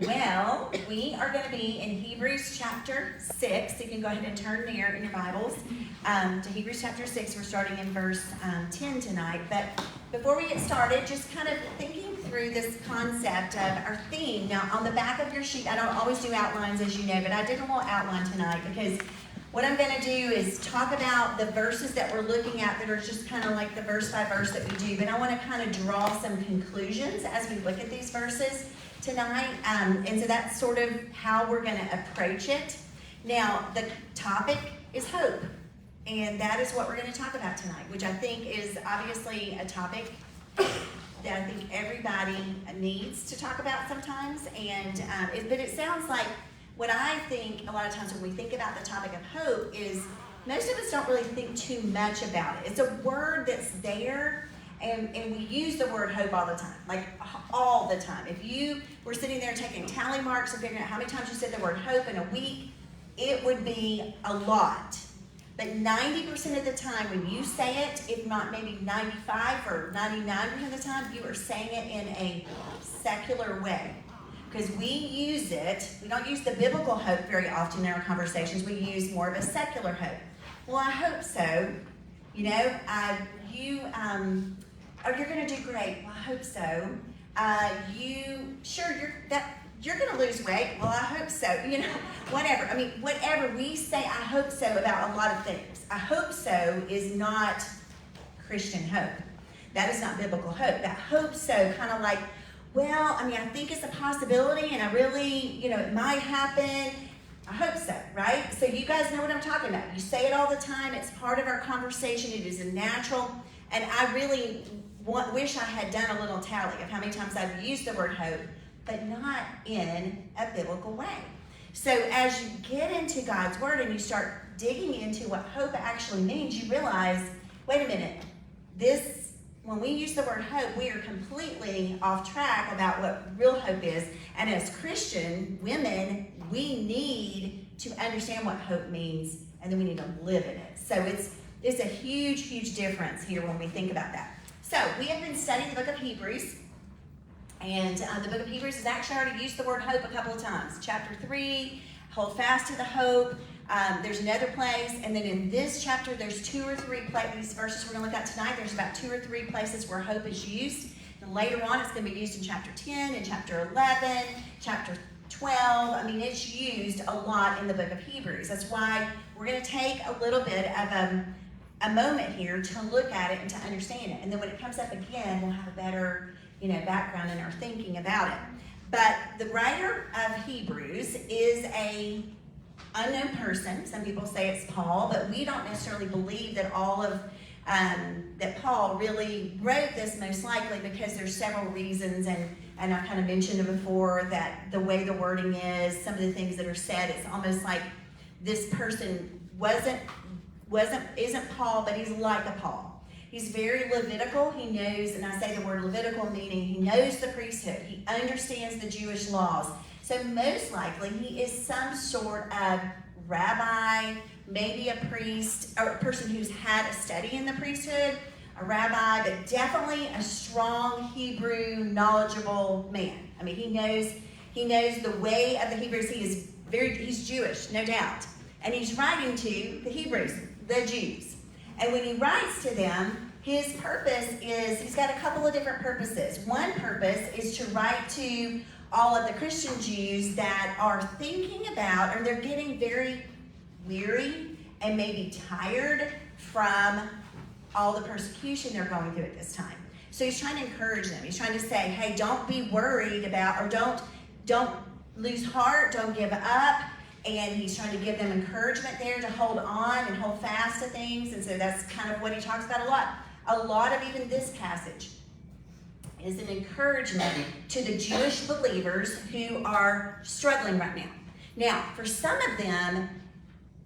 Well, we are going to be in Hebrews chapter 6. You can go ahead and turn there in your Bibles to Hebrews chapter 6. We're starting in verse 10 tonight. But before we get started, just kind of thinking through this concept of our theme. Now, on the back of your sheet, I don't always do outlines, as you know, but I did a little outline tonight because what I'm going to do is talk about the verses that we're looking at that are just kind of like the verse by verse that we do. But I want to kind of draw some conclusions as we look at these verses tonight, and so that's sort of how we're going to approach it. Now, the topic is hope, and that is what we're going to talk about tonight, which I think is obviously a topic that I think everybody needs to talk about sometimes, and but it sounds like what I think a lot of times when we think about the topic of hope is most of us don't really think too much about it. It's a word that's there, and we use the word hope all the time, like all the time. If you were sitting there taking tally marks and figuring out how many times you said the word hope in a week, it would be a lot. But 90% of the time when you say it, if not maybe 95 or 99% of the time, you are saying it in a secular way. Because we use it, we don't use the biblical hope very often in our conversations. We use more of a secular hope. Well, I hope so. You know, you're going to do great. Well, I hope so. You're going to lose weight. Well, I hope so. You know, whatever. I mean, whatever we say, I hope so about a lot of things. I hope so is not Christian hope. That is not biblical hope. That hope so kind of like, well, I mean, I think it's a possibility, and I really, it might happen. I hope so, right? So you guys know what I'm talking about. You say it all the time. It's part of our conversation. It is a natural, and I really wish I had done a little tally of how many times I've used the word hope, but not in a biblical way. So as you get into God's word and you start digging into what hope actually means, you realize, wait a minute, when we use the word hope, we are completely off track about what real hope is. And as Christian women, we need to understand what hope means, and then we need to live in it. So it's a huge, huge difference here when we think about that. So we have been studying the book of Hebrews, and the book of Hebrews has actually already used the word hope a couple of times. Chapter 3, hold fast to the hope. There's another place, and then in this chapter, there's 2 or 3 these verses we're going to look at tonight. There's about 2 or 3 places where hope is used. And later on, it's going to be used in chapter 10, in chapter 11, chapter 12. I mean, it's used a lot in the book of Hebrews. That's why we're going to take a little bit of a moment here to look at it and to understand it. And then when it comes up again, we'll have a better, background in our thinking about it. But the writer of Hebrews is a unknown person. Some people say it's Paul, but we don't necessarily believe that that Paul really wrote this, most likely because there's several reasons, and I've kind of mentioned it before, that the way the wording is, some of the things that are said, it's almost like this person isn't Paul, but he's like a Paul. He's very Levitical. He knows, and I say the word Levitical meaning he knows the priesthood. He understands the Jewish laws. So most likely he is some sort of rabbi, maybe a priest, or a person who's had a study in the priesthood, a rabbi, but definitely a strong Hebrew, knowledgeable man. I mean, he knows the way of the Hebrews. He's Jewish, no doubt. And he's writing to the Hebrews, the Jews. And when he writes to them, his purpose is, he's got a couple of different purposes. One purpose is to write to all of the Christian Jews that are thinking about, or they're getting very weary and maybe tired from all the persecution they're going through at this time. So he's trying to encourage them. He's trying to say, hey, don't be worried about, or don't lose heart, don't give up. And he's trying to give them encouragement there to hold on and hold fast to things. And so that's kind of what he talks about a lot. A lot of even this passage is an encouragement to the Jewish believers who are struggling right now. Now, for some of them,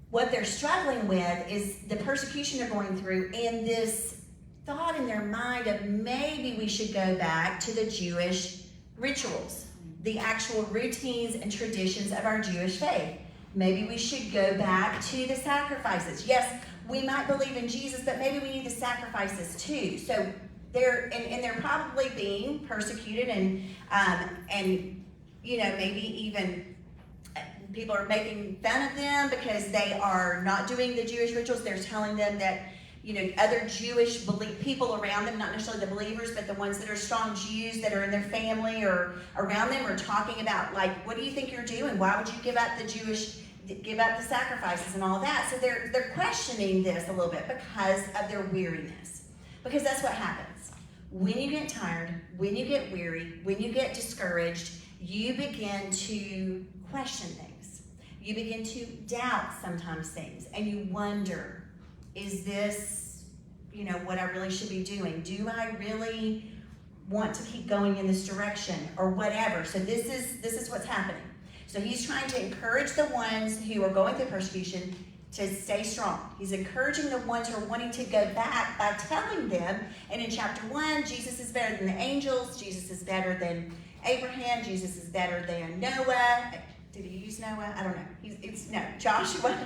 what they're struggling with is the persecution they're going through and this thought in their mind of maybe we should go back to the Jewish rituals, the actual routines and traditions of our Jewish faith. Maybe we should go back to the sacrifices. Yes, we might believe in Jesus, but maybe we need the sacrifices too. So they're probably being persecuted and maybe even people are making fun of them because they are not doing the Jewish rituals. They're telling them that, other Jewish people around them, not necessarily the believers, but the ones that are strong Jews that are in their family or around them, are talking about, like, what do you think you're doing? Why would you give up the sacrifices and all that? So they're questioning this a little bit because of their weariness. Because that's what happens. When you get tired, when you get weary, when you get discouraged, you begin to question things. You begin to doubt sometimes things, and you wonder, is this, what I really should be doing? Do I really want to keep going in this direction or whatever? So this is what's happening. So he's trying to encourage the ones who are going through persecution to stay strong. He's encouraging the ones who are wanting to go back by telling them, and in chapter 1, Jesus is better than the angels, Jesus is better than Abraham, Jesus is better than Noah. Did he use Noah? I don't know. Joshua,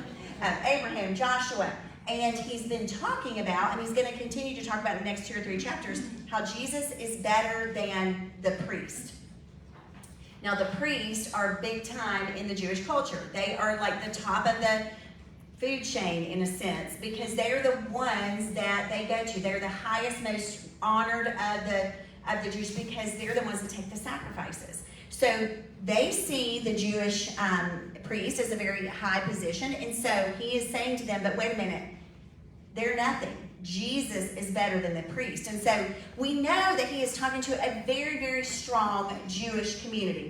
Abraham, Joshua. And he's been talking about, and he's going to continue to talk about in the next 2 or 3 chapters, how Jesus is better than the priest. Now, the priests are big time in the Jewish culture. They are like the top of the food chain, in a sense, because they're the ones that they go to. They're the highest, most honored of the Jews, because they're the ones that take the sacrifices. So they see the Jewish priest as a very high position, and so he is saying to them, but wait a minute, they're nothing. Jesus is better than the priest. And so we know that he is talking to a very, very strong Jewish community.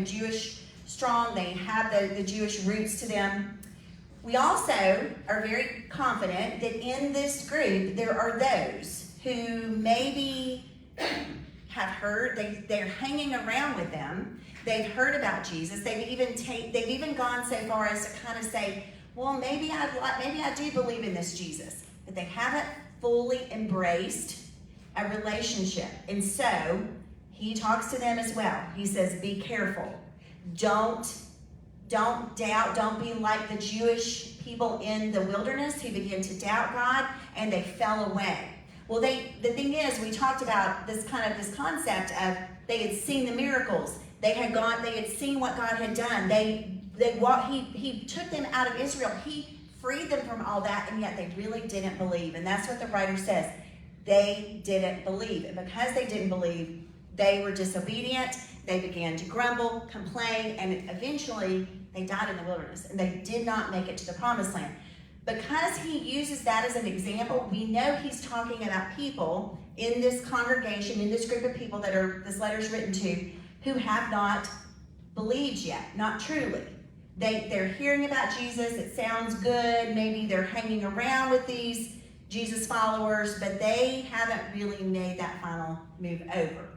Jewish strong, they have the Jewish roots to them. We also are very confident that in this group there are those who maybe have heard, they're hanging around with them. They've heard about Jesus. They've even gone so far as to kind of say, well, maybe I do believe in this Jesus. But they haven't fully embraced a relationship. And so he talks to them as well. He says, be careful. Don't doubt. Don't be like the Jewish people in the wilderness who began to doubt God and they fell away. Well, the thing is, we talked about this concept of they had seen the miracles. They had seen what God had done. He took them out of Israel. He freed them from all that, and yet they really didn't believe. And that's what the writer says. They didn't believe. And because they didn't believe, they were disobedient. They began to grumble, complain, and eventually they died in the wilderness. And they did not make it to the promised land. Because he uses that as an example, we know he's talking about people in this congregation, in this group of people that this letter is written to, who have not believed yet, not truly. They're hearing about Jesus. It sounds good. Maybe they're hanging around with these Jesus followers, but they haven't really made that final move over.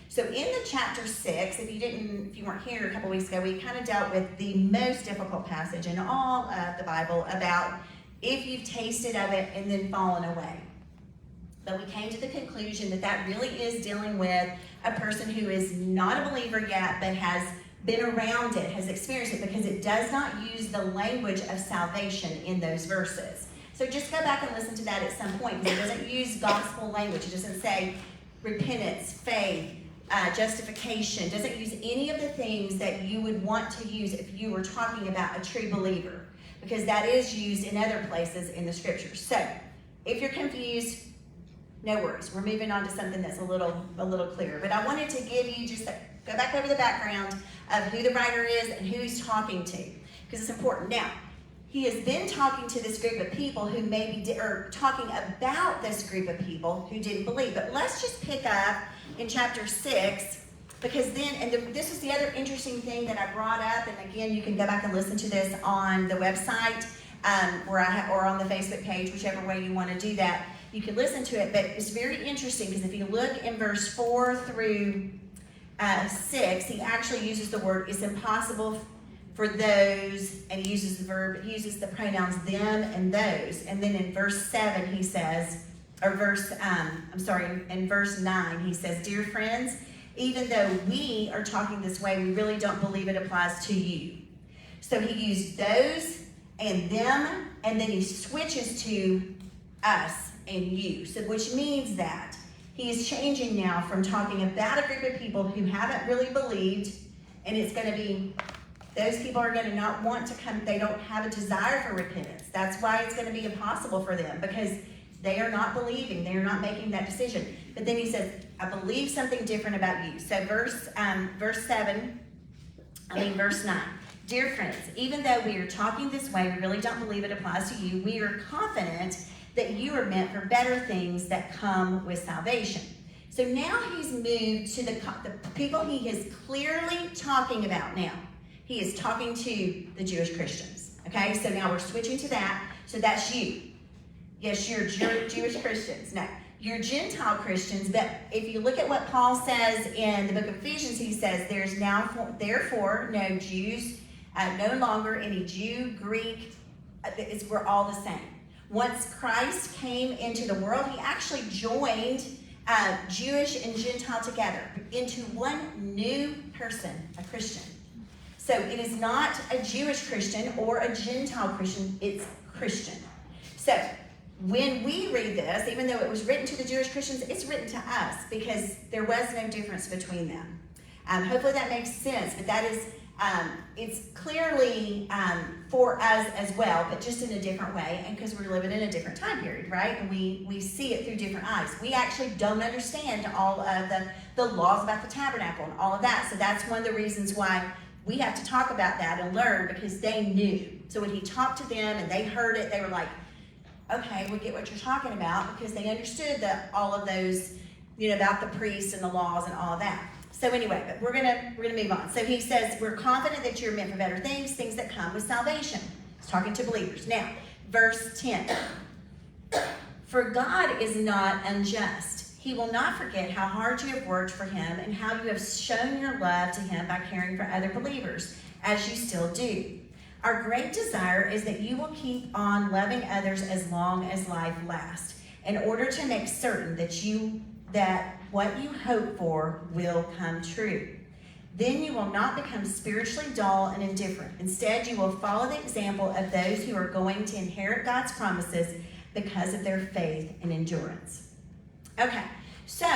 So in the chapter 6, if you weren't here a couple weeks ago, we kind of dealt with the most difficult passage in all of the Bible about if you've tasted of it and then fallen away. But we came to the conclusion that really is dealing with a person who is not a believer yet, but has been around it, has experienced it, because it does not use the language of salvation in those verses. So just go back and listen to that at some point, because it doesn't use gospel language. It doesn't say repentance, faith, justification. It doesn't use any of the things that you would want to use if you were talking about a true believer, because that is used in other places in the scriptures. So if you're confused, no worries. We're moving on to something that's a little clearer. But I wanted to give you go back over the background of who the writer is and who he's talking to, because it's important. Now, he has been talking to this group of people who or talking about this group of people who didn't believe. But let's just pick up in chapter 6, because this was the other interesting thing that I brought up, and again, you can go back and listen to this on the website or on the Facebook page, whichever way you want to do that. You can listen to it, but it's very interesting because if you look in verse 4 through 6, he actually uses the word, it's impossible for those, and he uses the pronouns them and those. And then in verse 7 he says, in verse 9 he says, dear friends, even though we are talking this way, we really don't believe it applies to you. So he used those and them, and then he switches to us and you. So which means that he is changing now from talking about a group of people who haven't really believed And it's going to be, those people are going to not want to come, they don't have a desire for repentance. That's why it's going to be impossible for them, because they are not believing, they are not making that decision. But then he says, I believe something different about you. So verse 9. Dear friends, even though we are talking this way, we really don't believe it applies to you. We are confident that you are meant for better things that come with salvation. So now he's moved to the people he is clearly talking about now. He is talking to the Jewish Christians. Okay, so now we're switching to that. So that's you. Yes, you're Jewish Christians. No, you're Gentile Christians. But if you look at what Paul says in the book of Ephesians, he says there's now therefore no Jews, no longer any Jew, Greek. We're all the same. Once Christ came into the world, he actually joined Jewish and Gentile together into one new person, a Christian. So it is not a Jewish Christian or a Gentile Christian, it's Christian. So when we read this, even though it was written to the Jewish Christians, it's written to us because there was no difference between them. Hopefully that makes sense, but that is, it's clearly for us as well, but just in a different way, and because we're living in a different time period, right? And we see it through different eyes. We actually don't understand all of the laws about the tabernacle and all of that, so that's one of the reasons why we have to talk about that and learn, because they knew. So when he talked to them and they heard it, they were like, okay, we get what you're talking about, because they understood that all of those, about the priests and the laws and all of that. So anyway, but we're gonna move on. So he says, we're confident that you're meant for better things, things that come with salvation. He's talking to believers. Now, verse 10. For God is not unjust. He will not forget how hard you have worked for him and how you have shown your love to him by caring for other believers, as you still do. Our great desire is that you will keep on loving others as long as life lasts, in order to make certain that what you hope for will come true. Then you will not become spiritually dull and indifferent. Instead, you will follow the example of those who are going to inherit God's promises because of their faith and endurance. Okay, so,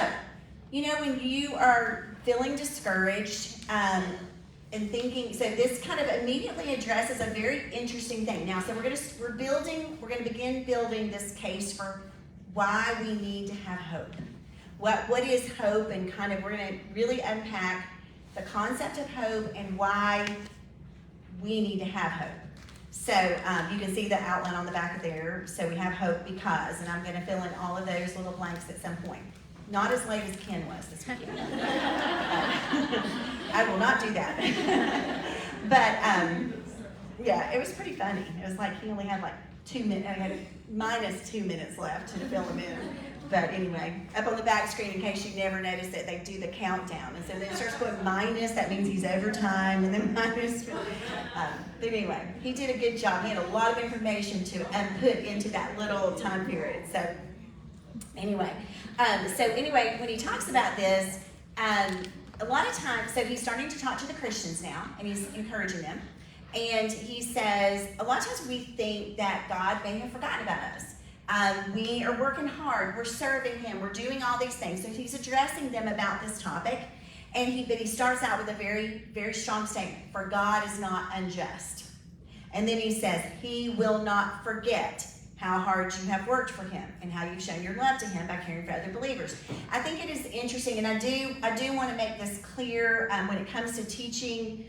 when you are feeling discouraged and thinking, so this kind of immediately addresses a very interesting thing. Now, so we're going to begin building this case for why we need to have hope. What is hope, and kind of we're going to really unpack the concept of hope and why we need to have hope. So you can see the outline on the back of there. So we have hope because, and I'm going to fill in all of those little blanks at some point. Not as late as Ken was this weekend. I will not do that. But yeah, it was pretty funny. It was like he only had like 2 minutes. I had minus 2 minutes left to fill him in. But anyway, up on the back screen, in case you never noticed it, they do the countdown. And so then it starts going minus, that means he's over time, and then minus. But anyway, he did a good job. He had a lot of information to put into that little time period. So anyway, when he talks about this, a lot of times, so he's starting to talk to the Christians now, and he's encouraging them. And he says, a lot of times we think that God may have forgotten about us. We are working hard, we're serving him, we're doing all these things. So he's addressing them about this topic, but he starts out with a very, very strong statement, for God is not unjust. And then he says, he will not forget how hard you have worked for him and how you've shown your love to him by caring for other believers. I think it is interesting, and I do want to make this clear when it comes to teaching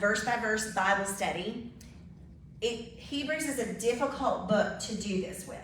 verse by verse Bible study. Hebrews is a difficult book to do this with.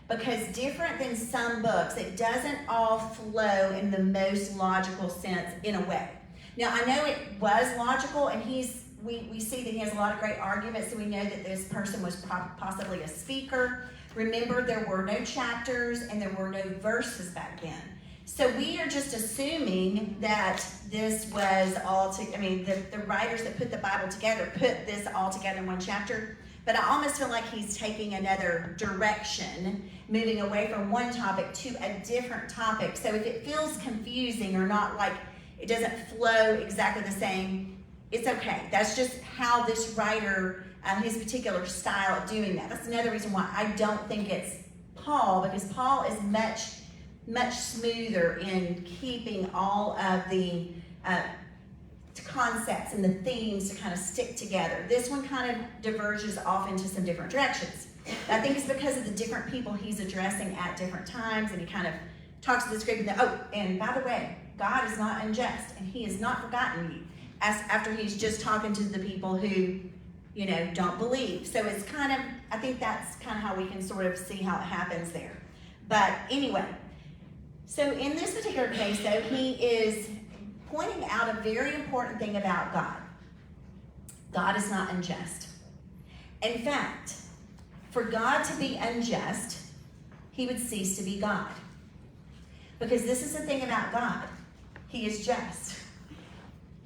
Because different than some books, it doesn't all flow in the most logical sense in a way. Now, I know it was logical, and we see that he has a lot of great arguments, so we know that this person was possibly a speaker. Remember, there were no chapters and there were no verses back then. So we are just assuming that this was the writers that put the Bible together put this all together in one chapter. But I almost feel like he's taking another direction, moving away from one topic to a different topic. So if it feels confusing or not, like it doesn't flow exactly the same, it's okay. That's just how this writer, his particular style of doing that. That's another reason why I don't think it's Paul, because Paul is much smoother in keeping all of the concepts and the themes to kind of stick together. This one kind of diverges off into some different directions. I think it's because of the different people he's addressing at different times, and he kind of talks to this group and and by the way, God is not unjust, and he has not forgotten you, after he's just talking to the people who, don't believe. So it's kind of, I think that's kind of how we can sort of see how it happens there. But anyway, so in this particular case, though, he is pointing out a very important thing about God. God is not unjust. In fact, for God to be unjust, he would cease to be God. Because this is the thing about God. He is just.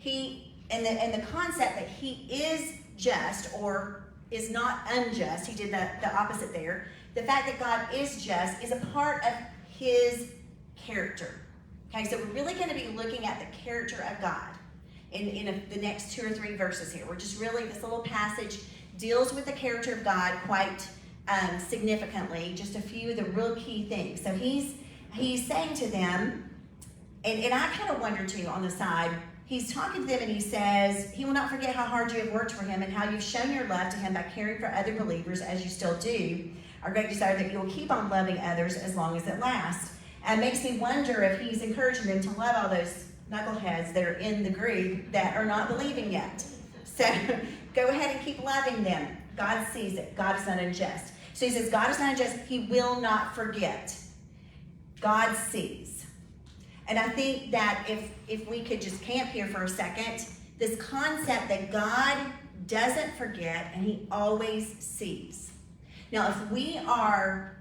And the concept that he is just or is not unjust, he did the opposite there. The fact that God is just is a part of his character. Okay, so we're really going to be looking at the character of God in the next 2 or 3 verses here. We're just really, this little passage deals with the character of God quite significantly, just a few of the real key things. So he's saying to them, and I kind of wonder too on the side, he's talking to them and he says, he will not forget how hard you have worked for him and how you've shown your love to him by caring for other believers as you still do. Our great desire that you will keep on loving others as long as it lasts. And it makes me wonder if he's encouraging them to love all those knuckleheads that are in the group that are not believing yet. So go ahead and keep loving them. God sees it. God is not unjust. So he says, God is not unjust. He will not forget. God sees. And I think that if we could just camp here for a second, this concept that God doesn't forget and he always sees. Now, if we are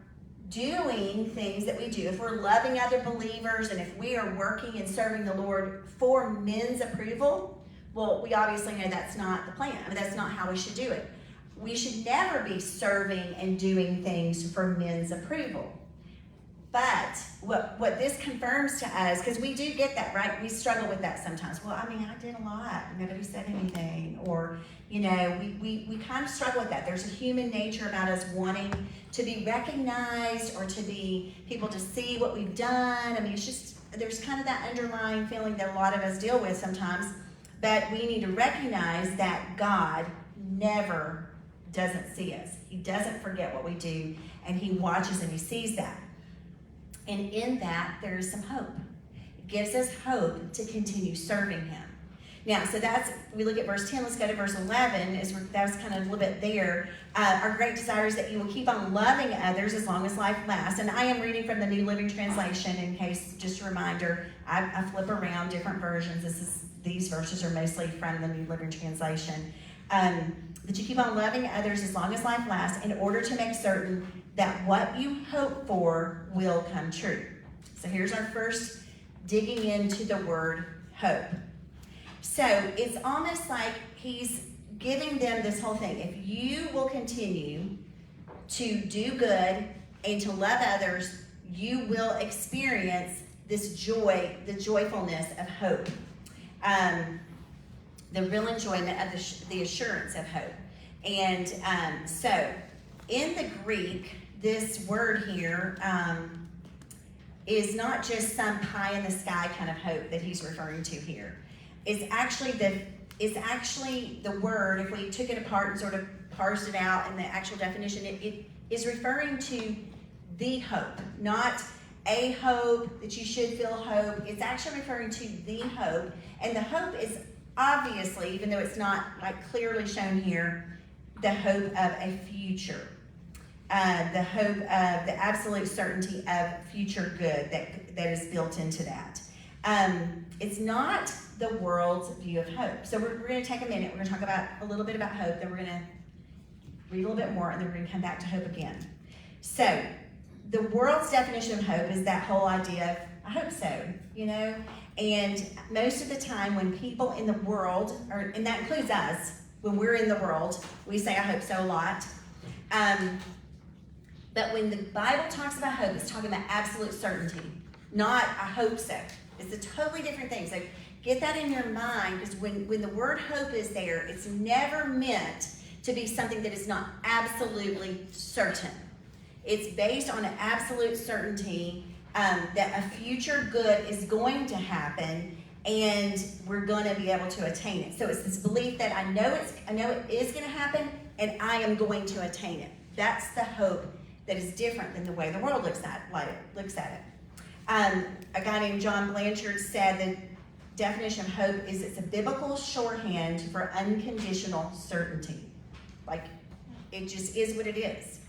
doing things that we do, if we're loving other believers and if we are working and serving the Lord for men's approval, well, we obviously know that's not the plan. I mean, that's not how we should do it. We should never be serving and doing things for men's approval. But what this confirms to us, because we do get that, right? We struggle with that sometimes. Well, I mean, I did a lot. Nobody said anything. Or, we kind of struggle with that. There's a human nature about us wanting to be recognized or to be people to see what we've done. I mean, it's just, there's kind of that underlying feeling that a lot of us deal with sometimes. But we need to recognize that God never doesn't see us. He doesn't forget what we do, and he watches and he sees that. And in that, there is some hope. It gives us hope to continue serving him. Now, so we look at verse 10. Let's go to verse 11. That was kind of a little bit there. Our great desire is that you will keep on loving others as long as life lasts. And I am reading from the New Living Translation in case, just a reminder, I flip around different versions. These verses are mostly from the New Living Translation. That you keep on loving others as long as life lasts in order to make certain that what you hope for will come true. So here's our first digging into the word hope. So it's almost like he's giving them this whole thing. If you will continue to do good and to love others, you will experience this joy, the joyfulness of hope. The real enjoyment of the assurance of hope. And so in the Greek, this word here is not just some pie in the sky kind of hope that he's referring to here. It's actually the word, if we took it apart and sort of parsed it out in the actual definition, it is referring to the hope, not a hope that you should feel hope. It's actually referring to the hope. And the hope is obviously, even though it's not like clearly shown here, the hope of a future. The hope of the absolute certainty of future good that is built into that. It's not the world's view of hope. So we're going to take a minute. We're going to talk about a little bit about hope. Then we're going to read a little bit more, and then we're going to come back to hope again. So the world's definition of hope is that whole idea of, I hope so, And most of the time when people in the world, and that includes us, when we're in the world, we say, I hope so a lot. But when the Bible talks about hope, it's talking about absolute certainty, not I hope so. It's a totally different thing. So get that in your mind, because when the word hope is there, it's never meant to be something that is not absolutely certain. It's based on an absolute certainty that a future good is going to happen, and we're going to be able to attain it. So it's this belief that I know it is going to happen, and I am going to attain it. That's the hope that is different than the way the world looks at it. A guy named John Blanchard said the definition of hope is it's a biblical shorthand for unconditional certainty. Like, it just is what it is.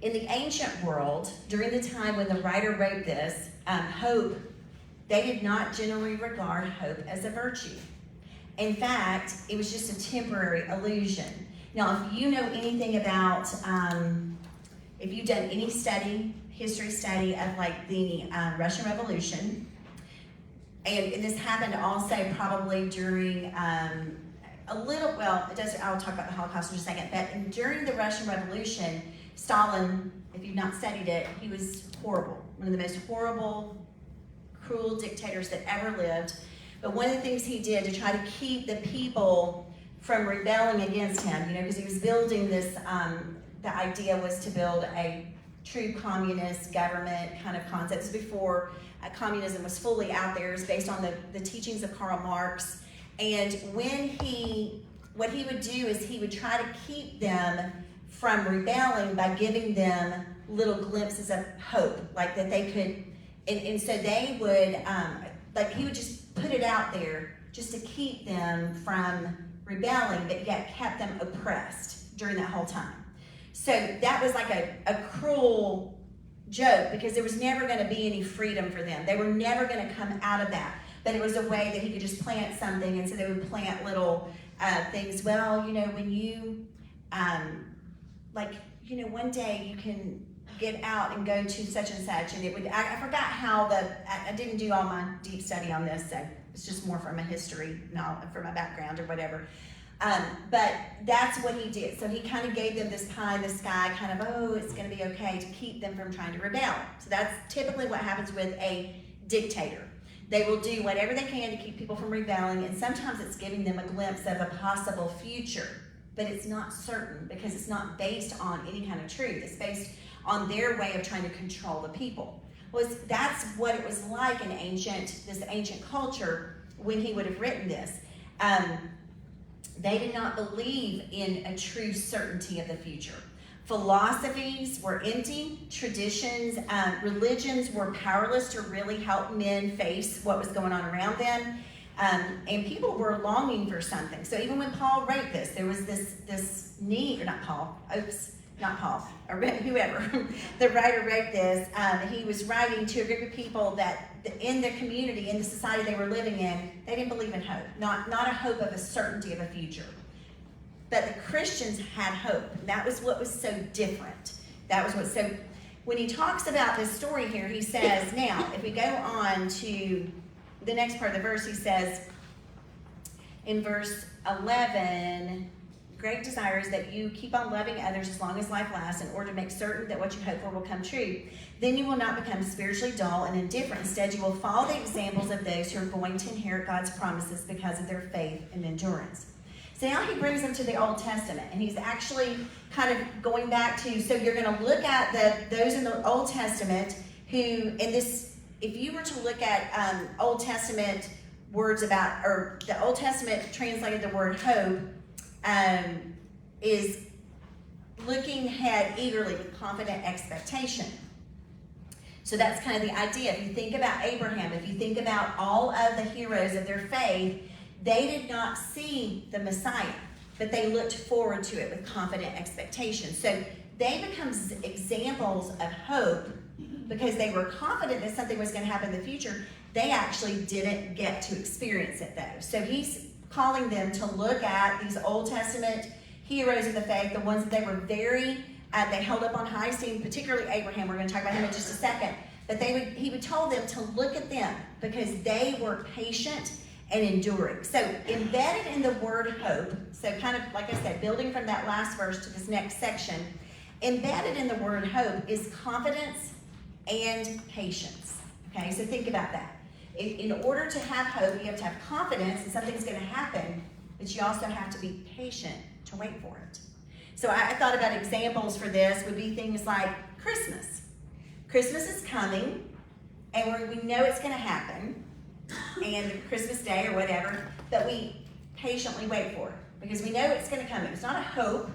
In the ancient world, during the time when the writer wrote this, hope, they did not generally regard hope as a virtue. In fact, it was just a temporary illusion. Now, if you know anything about, if you've done any history study of like the Russian Revolution, and this happened also probably during I'll talk about the Holocaust in just a second, but during the Russian Revolution, Stalin, if you've not studied it, he was horrible. One of the most horrible, cruel dictators that ever lived. But one of the things he did to try to keep the people from rebelling against him, because he was building this, the idea was to build a true communist government kind of concept. This was before communism was fully out there. It was based on the teachings of Karl Marx. And what he would do is he would try to keep them from rebelling by giving them little glimpses of hope, like that they could, and so they would, he would just put it out there just to keep them from rebelling, but yet kept them oppressed during that whole time. So that was like a cruel joke, because there was never going to be any freedom for them. They were never going to come out of that. But it was a way that he could just plant something, and so they would plant little things. Well, when you, one day you can get out and go to such and such, and it would, I forgot how I didn't do all my deep study on this, so it's just more from a history, not from my background or whatever. But that's what he did. So he kind of gave them this pie in the sky, kind of, it's going to be okay, to keep them from trying to rebel. So that's typically what happens with a dictator. They will do whatever they can to keep people from rebelling, and sometimes it's giving them a glimpse of a possible future, but it's not certain, because it's not based on any kind of truth. It's based on their way of trying to control the people. Well, that's what it was like in this ancient culture when he would have written this. They did not believe in a true certainty of the future. Philosophies were empty, traditions, religions were powerless to really help men face what was going on around them, and people were longing for something. So even when Paul wrote this, there was this need, or not Paul, or whoever, the writer wrote this, he was writing to a group of people that in the community, in the society they were living in, they didn't believe in hope, not a hope of a certainty of a future. But the Christians had hope. That was what was so different. When he talks about this story here, he says, now, if we go on to the next part of the verse, he says, in verse 11, great desire is that you keep on loving others as long as life lasts, in order to make certain that what you hope for will come true. Then you will not become spiritually dull and indifferent. Instead, you will follow the examples of those who are going to inherit God's promises because of their faith and endurance. So now he brings them to the Old Testament, and he's actually kind of going back to, so you're going to look at those in the Old Testament who, if you were to look at Old Testament words about, or the Old Testament translated the word hope, is looking ahead eagerly with confident expectation. So that's kind of the idea. If you think about Abraham, if you think about all of the heroes of their faith, they did not see the Messiah, but they looked forward to it with confident expectation. So they become examples of hope because they were confident that something was going to happen in the future. They actually didn't get to experience it, though. So he's calling them to look at these Old Testament heroes of the faith, the ones that they were they held up on high esteem, particularly Abraham. We're going to talk about him in just a second. But he would tell them to look at them because they were patient and enduring. So embedded in the word hope, so kind of like I said, building from that last verse to this next section, embedded in the word hope is confidence and patience. Okay, so think about that. In order to have hope, you have to have confidence that something's going to happen, but you also have to be patient to wait for it. So I thought about examples for this would be things like Christmas. Christmas is coming, and we know it's going to happen. and Christmas Day or whatever, but we patiently wait for it because we know it's going to come. It's not a hope.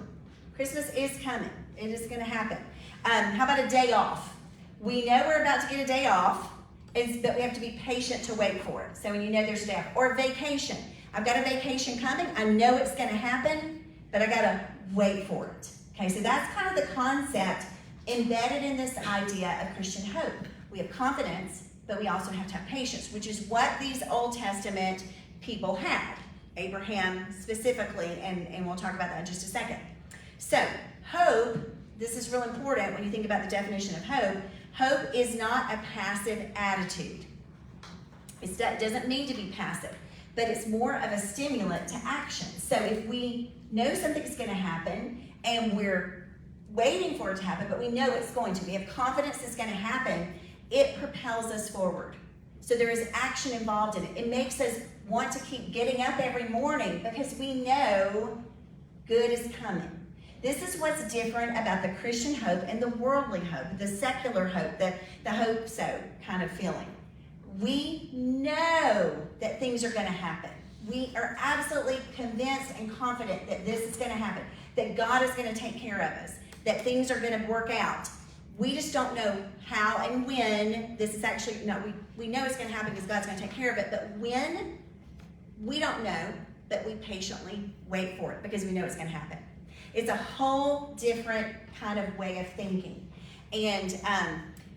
Christmas is coming. It is going to happen. How about a day off? We know we're about to get a day off, but we have to be patient to wait for it. So when you know there's a day off. Or a vacation. I've got a vacation coming. I know it's going to happen, but I got to wait for it. Okay, so that's kind of the concept embedded in this idea of Christian hope. We have confidence, but we also have to have patience, which is what these Old Testament people had. Abraham specifically, and we'll talk about that in just a second. So, hope, this is real important when you think about the definition of hope. Hope is not a passive attitude. It doesn't mean to be passive, but it's more of a stimulant to action. So if we know something's going to happen and we're waiting for it to happen, but we know it's going to, we have confidence it's going to happen, it propels us forward. So there is action involved in it. It makes us want to keep getting up every morning because we know good is coming. This is what's different about the Christian hope and the worldly hope, the secular hope, the hope so kind of feeling. We know that things are going to happen. We are absolutely convinced and confident that this is going to happen, that God is going to take care of us, that things are going to work out. We just don't know how and when this is actually, no, we know it's going to happen because God's going to take care of it, but when, we don't know, but we patiently wait for it because we know it's going to happen. It's a whole different kind of way of thinking. And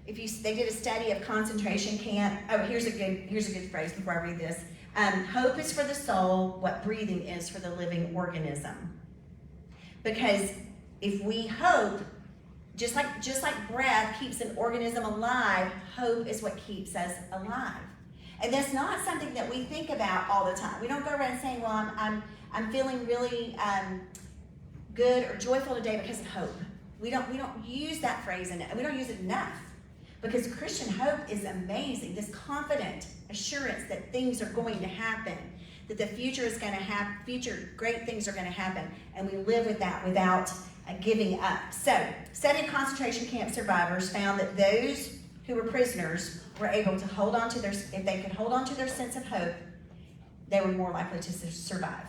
they did a study of concentration camp. Oh, here's a good phrase before I read this. Hope is for the soul what breathing is for the living organism. Because if we hope, just like breath keeps an organism alive, hope is what keeps us alive. And that's not something that we think about all the time. We don't go around saying, well, I'm feeling really good or joyful today because of hope. We don't use that phrase enough. We don't use it enough because Christian hope is amazing. This confident assurance that things are going to happen, that the future is going to happen, future great things are going to happen, and we live with that without giving up. So, studying concentration camp survivors found that those who were prisoners were able to hold on to if they could hold on to their sense of hope, they were more likely to survive.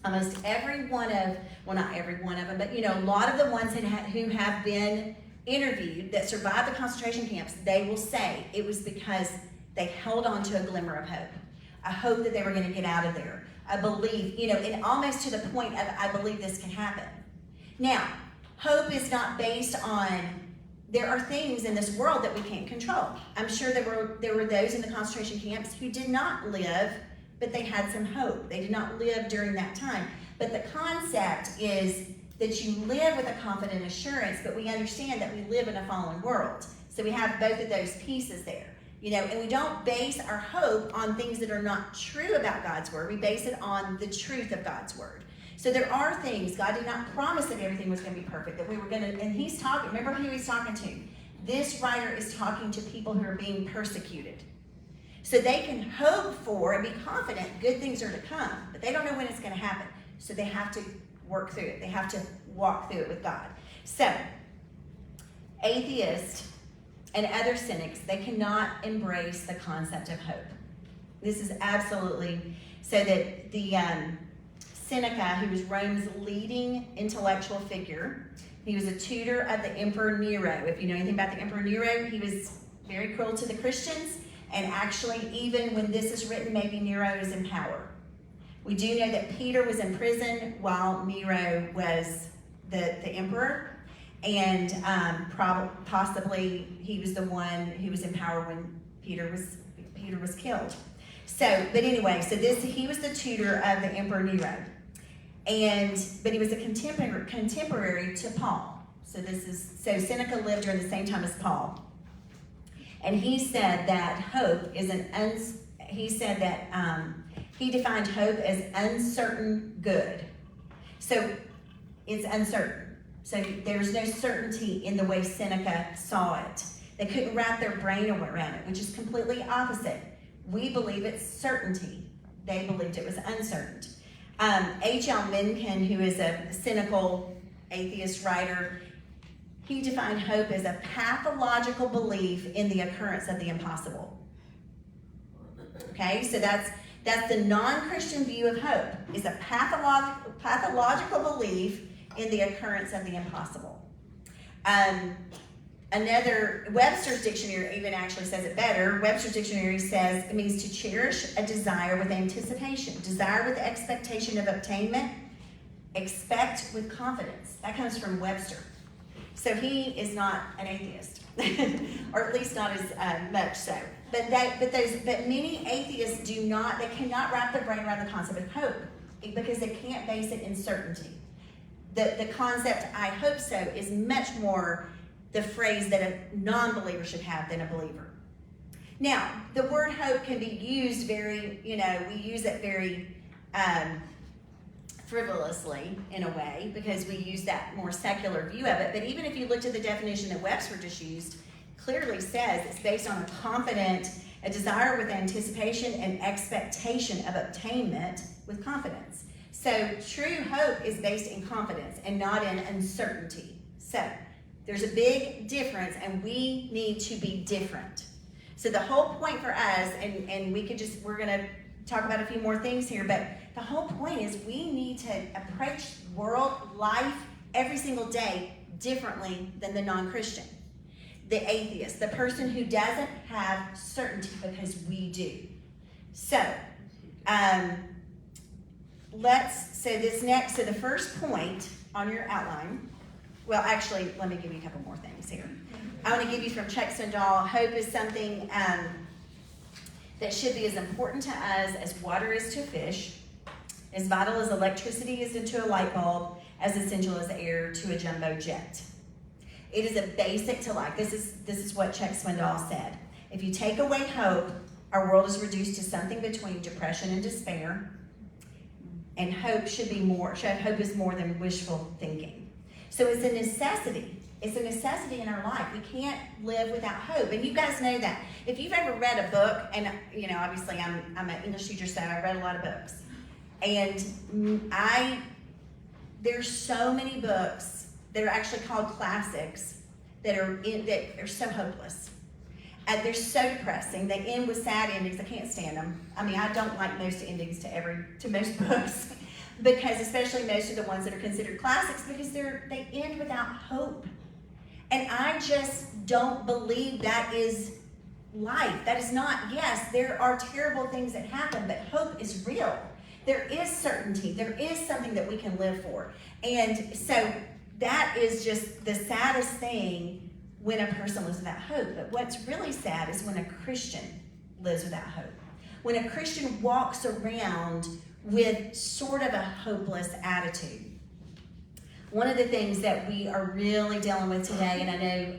Almost every one of, well, not every one of them, but a lot of the ones who have been interviewed that survived the concentration camps, they will say it was because they held on to a glimmer of hope, a hope that they were going to get out of there, a belief, and almost to the point of, I believe this can happen. Now, hope is not based on, there are things in this world that we can't control. I'm sure there were those in the concentration camps who did not live, but they had some hope. They did not live during that time. But the concept is that you live with a confident assurance, but we understand that we live in a fallen world. So we have both of those pieces there. And we don't base our hope on things that are not true about God's word. We base it on the truth of God's word. So there are things, God did not promise that everything was going to be perfect, that we were going to, and he's talking, remember who he's talking to? This writer is talking to people who are being persecuted. So they can hope for and be confident good things are to come, but they don't know when it's going to happen. So they have to work through it. They have to walk through it with God. So, atheists and other cynics, they cannot embrace the concept of hope. This is absolutely, so that the Seneca, who was Rome's leading intellectual figure, he was a tutor of the Emperor Nero. If you know anything about the Emperor Nero, he was very cruel to the Christians. And actually, even when this is written, maybe Nero is in power. We do know that Peter was in prison while Nero was the emperor. And possibly he was the one who was in power when Peter was killed. So, but anyway, he was the tutor of the Emperor Nero. But he was a contemporary to Paul. So Seneca lived during the same time as Paul. And he said that hope is he defined hope as uncertain good. So it's uncertain. So there's no certainty in the way Seneca saw it. They couldn't wrap their brain around it, which is completely opposite. We believe it's certainty. They believed it was uncertain. H.L. Mencken, who is a cynical atheist writer, he defined hope as a pathological belief in the occurrence of the impossible. okay? So that's the non-Christian view of hope, is a pathological belief in the occurrence of the impossible. Another, Webster's dictionary even actually says it better. Webster's dictionary says it means to cherish a desire with anticipation, desire with expectation of obtainment, expect with confidence. That comes from Webster. So he is not an atheist, or at least not as much so. But many atheists they cannot wrap their brain around the concept of hope because they can't base it in certainty. The concept, I hope so, is much more the phrase that a non-believer should have than a believer. Now, the word hope can be used very, we use it very frivolously in a way because we use that more secular view of it. But even if you looked at the definition that Webster just used, clearly says it's based on a desire with anticipation and expectation of obtainment with confidence. So true hope is based in confidence and not in uncertainty. So there's a big difference, and we need to be different. So the whole point for us, and we're going to talk about a few more things here, but the whole point is we need to approach world life every single day differently than the non-Christian, the atheist, the person who doesn't have certainty because we do. So, so the first point on your outline, well, actually, let me give you a couple more things here. I want to give you from Chuck Swindoll, hope is something that should be as important to us as water is to a fish, as vital as electricity is into a light bulb, as essential as air to a jumbo jet. It is a basic to life. This is what Chuck Swindoll said. If you take away hope, our world is reduced to something between depression and despair. And hope hope is more than wishful thinking. So it's a necessity. It's a necessity in our life. We can't live without hope. And you guys know that. If you've ever read a book, and obviously I'm an English teacher, so I read a lot of books. And there's so many books that are actually called classics that are so hopeless. They're so depressing. They end with sad endings. I can't stand them. I mean, I don't like most endings to most books, because especially most of the ones that are considered classics, because they end without hope. And I just don't believe that is life. That is not, yes, there are terrible things that happen, but hope is real. There is certainty. There is something that we can live for. And so that is just the saddest thing when a person lives without hope. But what's really sad is when a Christian lives without hope. When a Christian walks around with sort of a hopeless attitude. One of the things that we are really dealing with today, and I know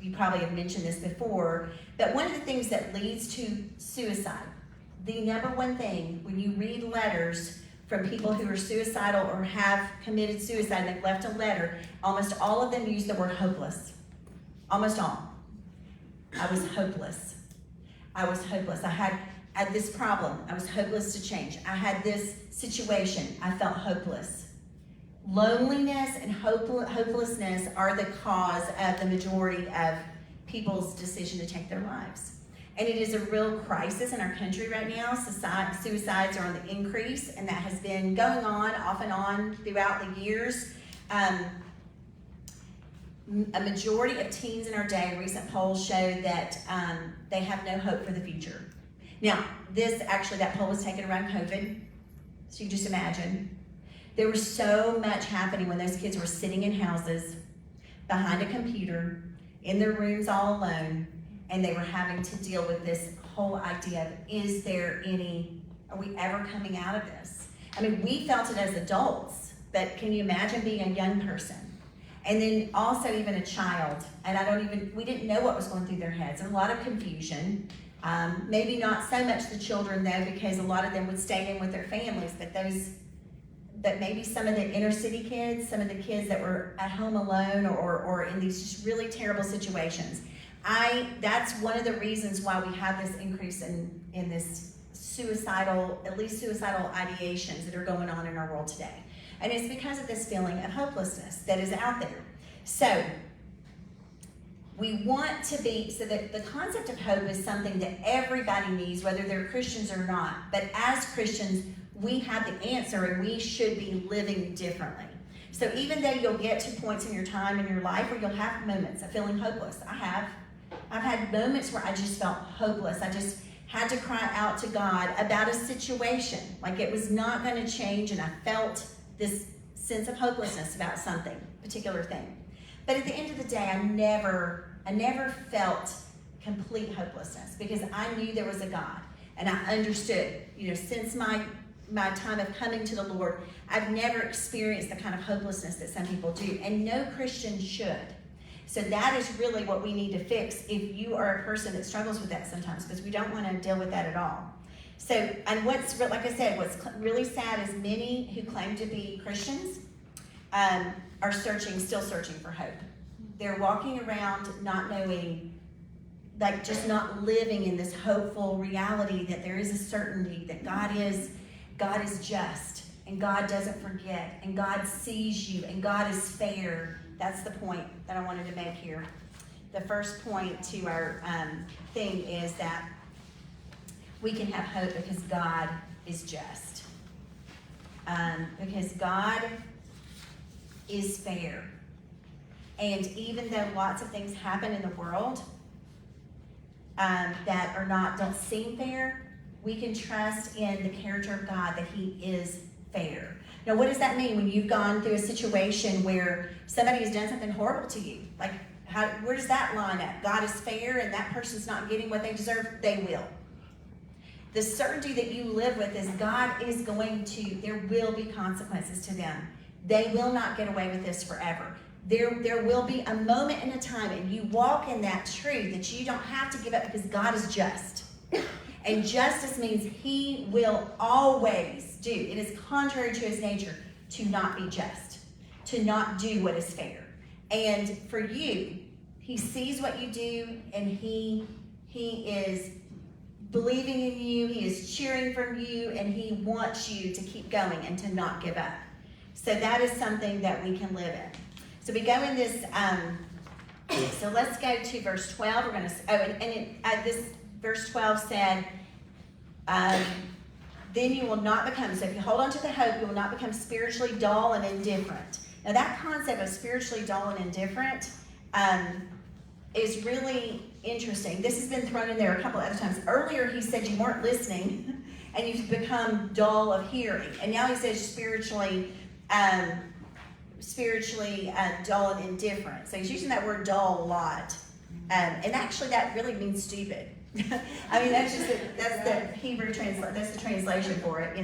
you probably have mentioned this before, but one of the things that leads to suicide, the number one thing when you read letters from people who are suicidal or have committed suicide, they've left a letter, almost all of them use the word hopeless. Almost all. I was hopeless. I was hopeless. I had this problem. I was hopeless to change. I had this situation. I felt hopeless. Loneliness and hopelessness are the cause of the majority of people's decision to take their lives. And it is a real crisis in our country right now. Suicides are on the increase, and that has been going on off and on throughout the years. A majority of teens in our day, recent polls show that they have no hope for the future. Now, that poll was taken around COVID, so you just imagine. There was so much happening when those kids were sitting in houses, behind a computer, in their rooms all alone, and they were having to deal with this whole idea of, are we ever coming out of this? I mean, we felt it as adults, but can you imagine being a young person? And then also even a child, and we didn't know what was going through their heads. A lot of confusion. Maybe not so much the children though, because a lot of them would stay in with their families, but maybe some of the inner city kids, some of the kids that were at home alone or in these just really terrible situations. That's one of the reasons why we have this increase in this suicidal ideations that are going on in our world today. And it's because of this feeling of hopelessness that is out there. So, we want to be, so that the concept of hope is something that everybody needs, whether they're Christians or not. But as Christians, we have the answer, and we should be living differently. So even though you'll get to points in your time in your life where you'll have moments of feeling hopeless. I've had moments where I just felt hopeless. I just had to cry out to God about a situation, like it was not going to change, and I felt this sense of hopelessness about something, particular thing. But at the end of the day, I never felt complete hopelessness, because I knew there was a God, and I understood, since my time of coming to the Lord, I've never experienced the kind of hopelessness that some people do, and no Christian should. So that is really what we need to fix if you are a person that struggles with that sometimes, because we don't want to deal with that at all. So, and like I said, what's really sad is many who claim to be Christians are still searching for hope. They're walking around not knowing, like just not living in this hopeful reality that there is a certainty that God is just, and God doesn't forget, and God sees you, and God is fair. That's the point that I wanted to make here. The first point to our thing is that we can have hope because God is just. Because God is fair. And even though lots of things happen in the world that don't seem fair, we can trust in the character of God that He is fair. Now, what does that mean when you've gone through a situation where somebody has done something horrible to you? Like, where does that line up? God is fair and that person's not getting what they deserve? They will. The certainty that you live with is God is there will be consequences to them. They will not get away with this forever. There will be a moment and a time, and you walk in that truth that you don't have to give up, because God is just. And justice means He will always do. It is contrary to His nature to not be just, to not do what is fair. And for you, He sees what you do, and He is believing in you, He is cheering from you, and He wants you to keep going and to not give up. So that is something that we can live in. So we go in this, so let's go to verse 12. We're going to, this verse 12 said, then you will not become, so if you hold on to the hope, you will not become spiritually dull and indifferent. Now that concept of spiritually dull and indifferent is really interesting. This has been thrown in there a couple other times. Earlier he said you weren't listening and you've become dull of hearing. And now he says spiritually dull and indifferent. So he's using that word dull a lot. And actually that really means stupid. I mean, that's the Hebrew that's the translation for it,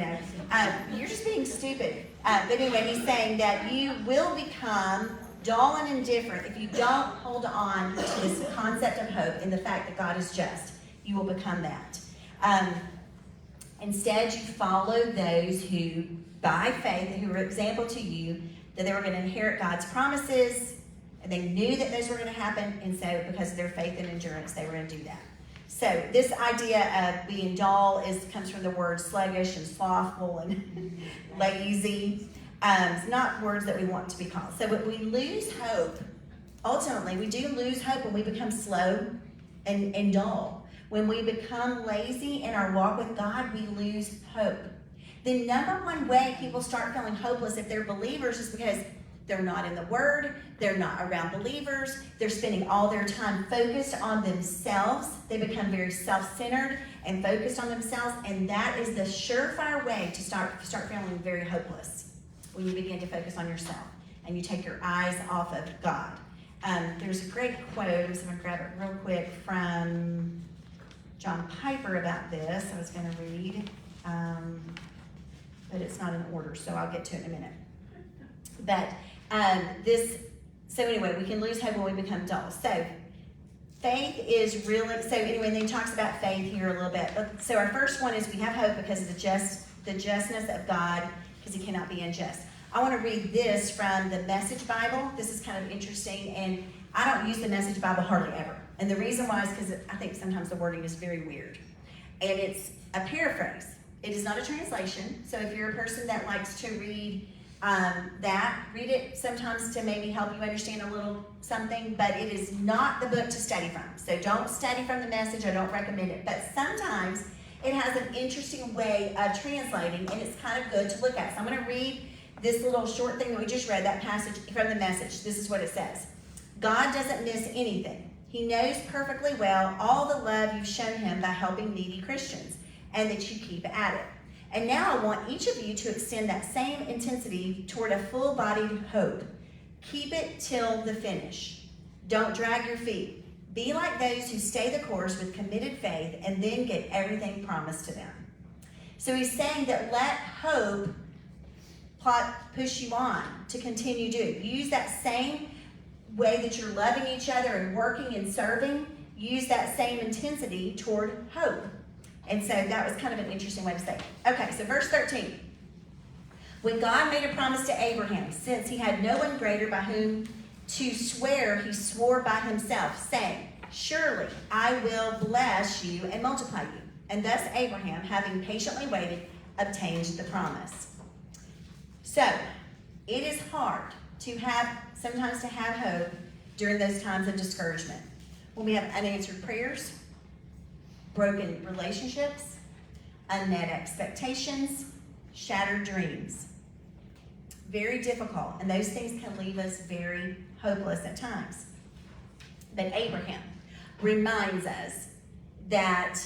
You're just being stupid. But anyway, he's saying that you will become dull and indifferent if you don't hold on to this concept of hope and the fact that God is just. You will become that. Instead, you follow those who, by faith, who were an example to you, that they were going to inherit God's promises, and they knew that those were going to happen, and so because of their faith and endurance, they were going to do that. So this idea of being dull comes from the word sluggish and slothful and lazy. It's not words that we want to be called. So when we lose hope, ultimately we do lose hope when we become slow and dull. When we become lazy in our walk with God, we lose hope. The number one way people start feeling hopeless if they're believers is because they're not in the Word, they're not around believers, they're spending all their time focused on themselves. They become very self-centered and focused on themselves, and that is the surefire way to start feeling very hopeless, when you begin to focus on yourself and you take your eyes off of God. There's a great quote, I'm just going to grab it real quick, from John Piper about this. I was going to read, but it's not in order, so I'll get to it in a minute. But so anyway, we can lose hope when we become dull. So faith is really, so anyway, and then he talks about faith here a little bit. So our first one is we have hope because of the justness of God, because He cannot be unjust. I want to read this from the Message Bible. This is kind of interesting, and I don't use the Message Bible hardly ever. And the reason why is because I think sometimes the wording is very weird. And it's a paraphrase. It is not a translation. So if you're a person that likes to read Read it sometimes to maybe help you understand a little something, but it is not the book to study from. So don't study from the Message. I don't recommend it. But sometimes it has an interesting way of translating, and it's kind of good to look at. So I'm going to read this little short thing that we just read, that passage from the Message. This is what it says. God doesn't miss anything. He knows perfectly well all the love you've shown him by helping needy Christians, and that you keep at it. And now I want each of you to extend that same intensity toward a full-bodied hope. Keep it till the finish. Don't drag your feet. Be like those who stay the course with committed faith and then get everything promised to them. So he's saying that let hope push you on to continue doing. Use that same way that you're loving each other and working and serving. Use that same intensity toward hope. And so that was kind of an interesting way to say it. Okay, so verse 13. When God made a promise to Abraham, since he had no one greater by whom to swear, he swore by himself, saying, surely I will bless you and multiply you. And thus Abraham, having patiently waited, obtained the promise. So, it is hard sometimes to have hope during those times of discouragement. When we have unanswered prayers, broken relationships, unmet expectations, shattered dreams. Very difficult, and those things can leave us very hopeless at times. But Abraham reminds us that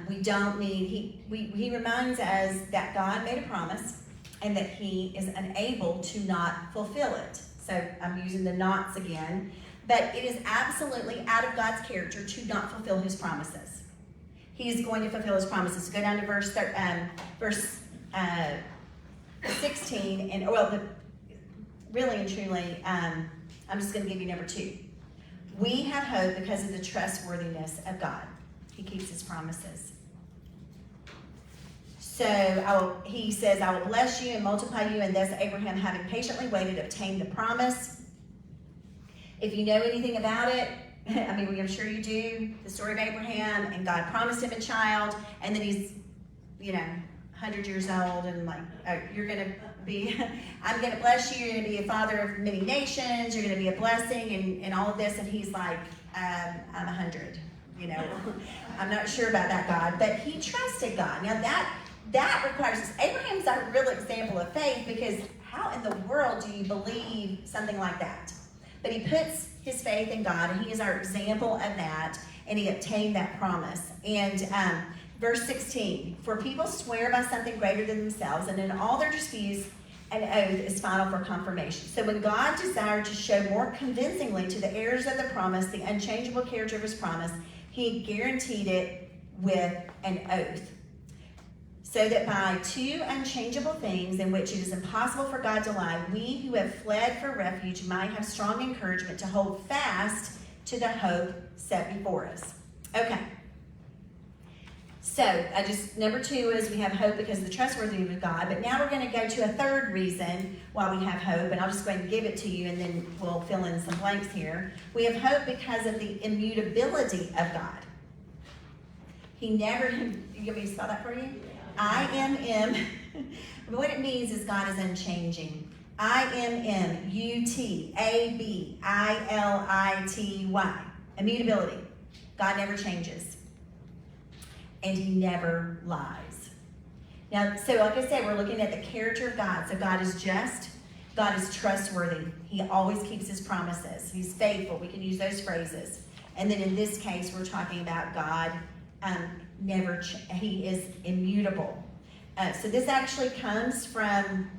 we don't need, he reminds us that God made a promise and that he is unable to not fulfill it. So I'm using the nots again, but it is absolutely out of God's character to not fulfill his promises. He is going to fulfill his promises. Go down to verse 16, and really and truly, I'm just going to give you number 2. We have hope because of the trustworthiness of God. He keeps his promises. So he says, I will bless you and multiply you, and thus Abraham, having patiently waited, obtained the promise. If you know anything about it, I'm sure you do, the story of Abraham, and God promised him a child, and then he's, 100 years old, and you're going to be, I'm going to bless you, you're going to be a father of many nations, you're going to be a blessing, and all of this, and he's like, I'm 100, I'm not sure about that, God, but he trusted God. Now that requires this. Abraham's a real example of faith, because how in the world do you believe something like that? But he puts his faith in God, and he is our example of that, and he obtained that promise. And verse 16, for people swear by something greater than themselves, and in all their disputes, an oath is final for confirmation. So when God desired to show more convincingly to the heirs of the promise the unchangeable character of his promise, he guaranteed it with an oath. So that by 2 unchangeable things in which it is impossible for God to lie, we who have fled for refuge might have strong encouragement to hold fast to the hope set before us. Okay. So, number 2 is we have hope because of the trustworthiness of God, but now we're going to go to a third reason why we have hope, and I'll just go ahead and give it to you, and then we'll fill in some blanks here. We have hope because of the immutability of God. He never, you want me to spell that for you? I-M-M. What it means is God is unchanging. I-M-M-U-T-A-B-I-L-I-T-Y. Immutability. God never changes. And he never lies. Now, so like I said, we're looking at the character of God. So God is just. God is trustworthy. He always keeps his promises. He's faithful. We can use those phrases. And then in this case, we're talking about God he is immutable. So this actually comes from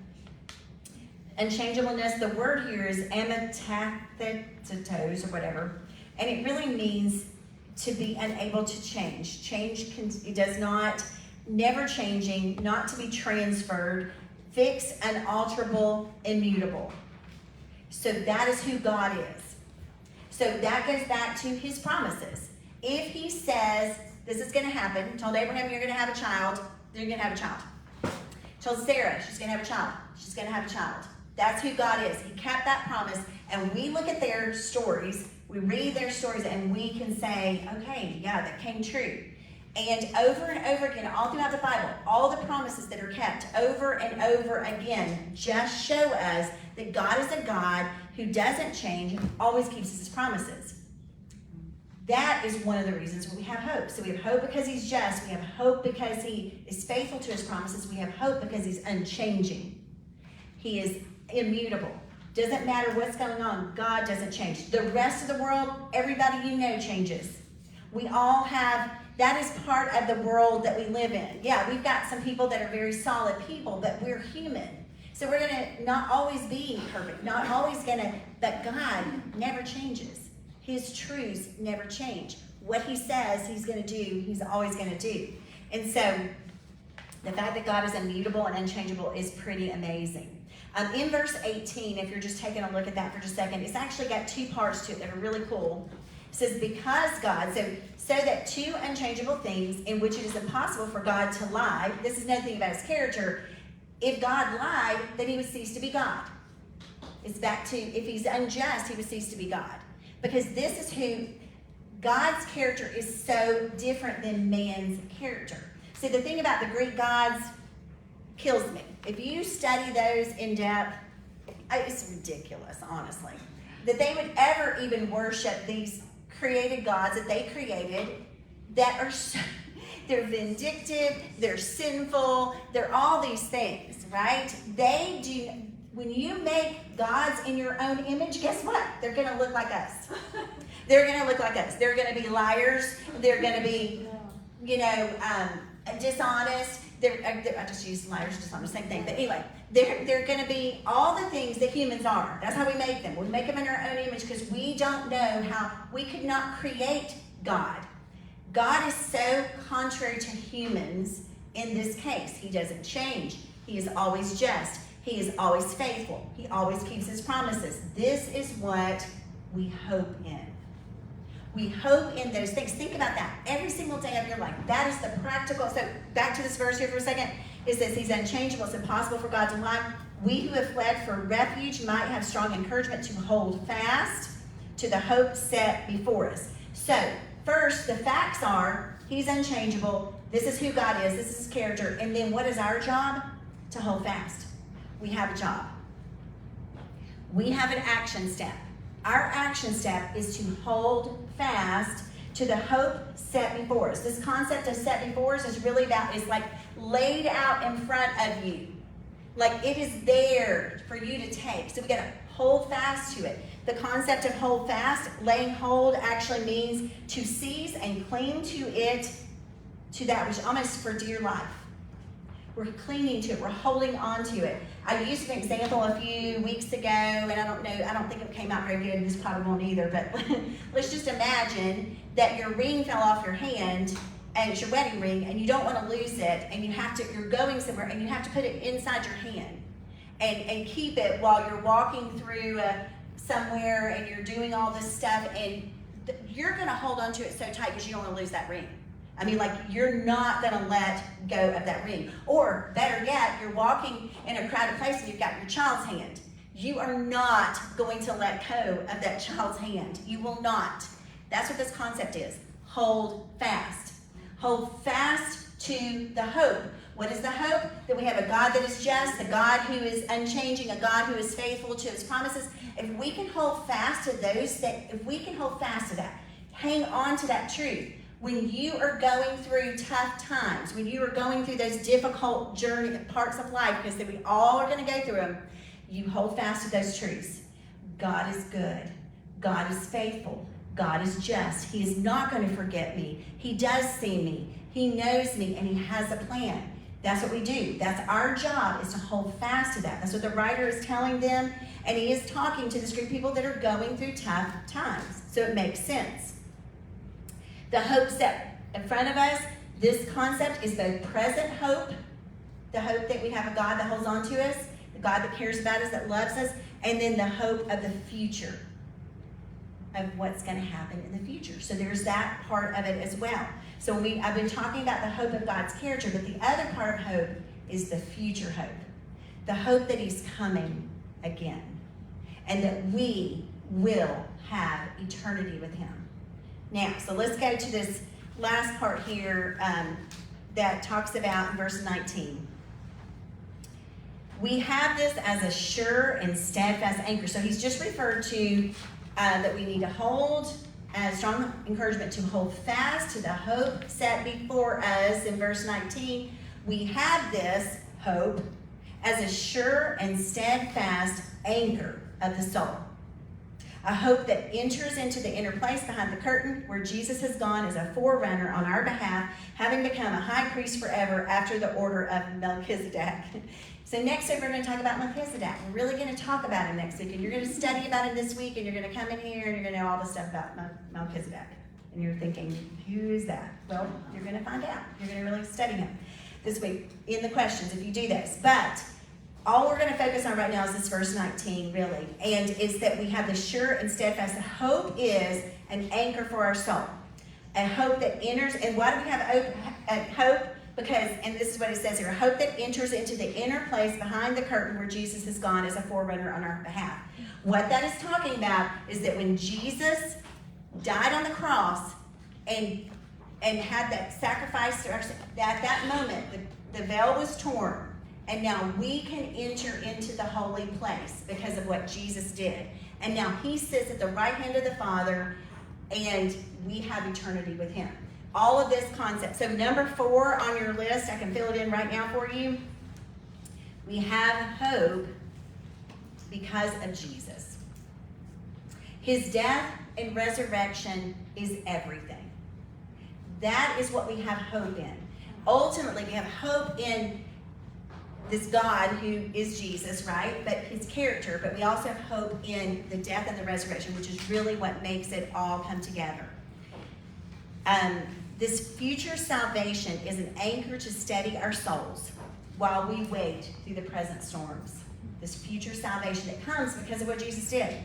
unchangeableness. The word here is ametathetos or whatever, and it really means to be unable to change. It does not, never changing, not to be transferred, fixed, unalterable, immutable. So that is who God is. So that goes back to his promises. If he says, this is going to happen, told Abraham, you're going to have a child, you're going to have a child. Told Sarah, she's going to have a child, she's going to have a child. That's who God is. He kept that promise, and we look at their stories, we read their stories, and we can say, okay, yeah, that came true. And over again, all throughout the Bible, all the promises that are kept over and over again just show us that God is a God who doesn't change and always keeps his promises. That is one of the reasons we have hope. So we have hope because he's just. We have hope because he is faithful to his promises. We have hope because he's unchanging. He is immutable. Doesn't matter what's going on. God doesn't change. The rest of the world, everybody you know changes. We all have, that is part of the world that we live in. Yeah, we've got some people that are very solid people, but we're human. So we're going to not always be perfect, not always going to, but God never changes. His truths never change. What he says he's going to do, he's always going to do. And so the fact that God is immutable and unchangeable is pretty amazing. In verse 18, if you're just taking a look at that for just a second, it's actually got two parts to it that are really cool. It says, because God, so that two unchangeable things in which it is impossible for God to lie. This is nothing about his character. If God lied, then he would cease to be God. It's back to, if he's unjust, he would cease to be God. Because this is who, God's character is so different than man's character. See, the thing about the Greek gods kills me. If you study those in depth, it's ridiculous, honestly, that they would ever even worship these created gods that they created that are so, they're vindictive, they're sinful, they're all these things, right? They do, when you make gods in your own image, guess what? They're going to look like us. They're going to look like us. They're going to be liars. They're going to be, dishonest. I just use liars, dishonest, same thing. But anyway, they're going to be all the things that humans are. That's how we make them. We make them in our own image because we don't know how, we could not create God. God is so contrary to humans in this case. He doesn't change. He is always just. He is always faithful. He always keeps his promises. This is what we hope in. We hope in those things. Think about that every single day of your life. That is the practical. So back to this verse here for a second. It says he's unchangeable. It's impossible for God to lie. We who have fled for refuge might have strong encouragement to hold fast to the hope set before us. So first, the facts are he's unchangeable. This is who God is. This is his character. And then what is our job? To hold fast. We have a job. We have an action step. Our action step is to hold fast to the hope set before us. This concept of set before us is really about, it's like laid out in front of you. Like it is there for you to take. So we got to hold fast to it. The concept of hold fast, laying hold, actually means to seize and cling to it, to that which almost for dear life. We're clinging to it. We're holding on to it. I used an example a few weeks ago, and I don't think it came out very good. This probably won't either, but let's just imagine that your ring fell off your hand, and it's your wedding ring, and you don't want to lose it, and you're going somewhere, and you have to put it inside your hand and keep it while you're walking through somewhere, and you're doing all this stuff, and you're going to hold on to it so tight because you don't want to lose that ring. I mean, like, you're not going to let go of that ring. Or, better yet, you're walking in a crowded place and you've got your child's hand. You are not going to let go of that child's hand. You will not. That's what this concept is. Hold fast. Hold fast to the hope. What is the hope? That we have a God that is just, a God who is unchanging, a God who is faithful to his promises. If we can hold fast to those, if we can hold fast to that, hang on to that truth. When you are going through tough times, when you are going through those difficult parts of life, because we all are going to go through them, you hold fast to those truths. God is good. God is faithful. God is just. He is not going to forget me. He does see me. He knows me, and he has a plan. That's what we do. That's our job, is to hold fast to that. That's what the writer is telling them, and he is talking to this group of people that are going through tough times. So it makes sense. The hope set in front of us, this concept is both present hope, the hope that we have a God that holds on to us, the God that cares about us, that loves us, and then the hope of the future, of what's going to happen in the future. So there's that part of it as well. So I've been talking about the hope of God's character, but the other part of hope is the future hope. The hope that he's coming again, and that we will have eternity with him. Now, so let's go to this last part here that talks about in verse 19. We have this as a sure and steadfast anchor. So he's just referred to that we need to hold, strong encouragement to hold fast to the hope set before us in verse 19. We have this hope as a sure and steadfast anchor of the soul. A hope that enters into the inner place behind the curtain where Jesus has gone as a forerunner on our behalf, having become a high priest forever after the order of Melchizedek. So next week we're going to talk about Melchizedek. We're really going to talk about him next week, and you're going to study about him this week, and you're going to come in here and you're going to know all the stuff about Melchizedek. And you're thinking, who is that? Well, you're going to find out. You're going to really study him this week in the questions if you do this. But all we're going to focus on right now is this verse 19, really, and is that we have the sure and steadfast. Hope is an anchor for our soul, a hope that enters. And why do we have hope? Because, and this is what it says here, a hope that enters into the inner place behind the curtain where Jesus has gone as a forerunner on our behalf. What that is talking about is that when Jesus died on the cross and had that sacrifice, at that moment, the veil was torn. And now we can enter into the holy place because of what Jesus did. And now he sits at the right hand of the Father, and we have eternity with him. All of this concept. So number 4 on your list, I can fill it in right now for you. We have hope because of Jesus. His death and resurrection is everything. That is what we have hope in. Ultimately, we have hope in this God who is Jesus, right? But his character, but we also have hope in the death and the resurrection, which is really what makes it all come together. This future salvation is an anchor to steady our souls while we wait through the present storms. This future salvation that comes because of what Jesus did.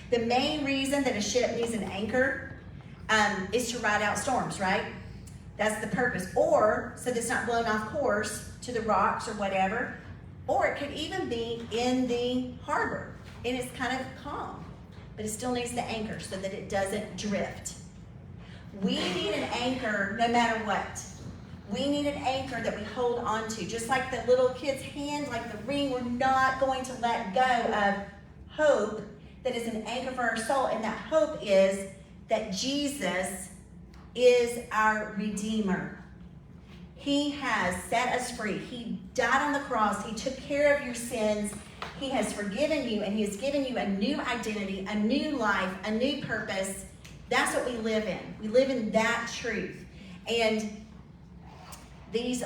The main reason that a ship needs an anchor is to ride out storms, right? That's the purpose. Or so that it's not blown off course to the rocks or whatever. Or it could even be in the harbor and it's kind of calm, but it still needs the anchor so that it doesn't drift. We need an anchor no matter what. We need an anchor that we hold on to. Just like the little kid's hand, like the ring, we're not going to let go of hope that is an anchor for our soul. And that hope is that Jesus is our Redeemer. He has set us free. He died on the cross. He took care of your sins. He has forgiven you, and he has given you a new identity, a new life, a new purpose. That's what we live in. We live in that truth. And these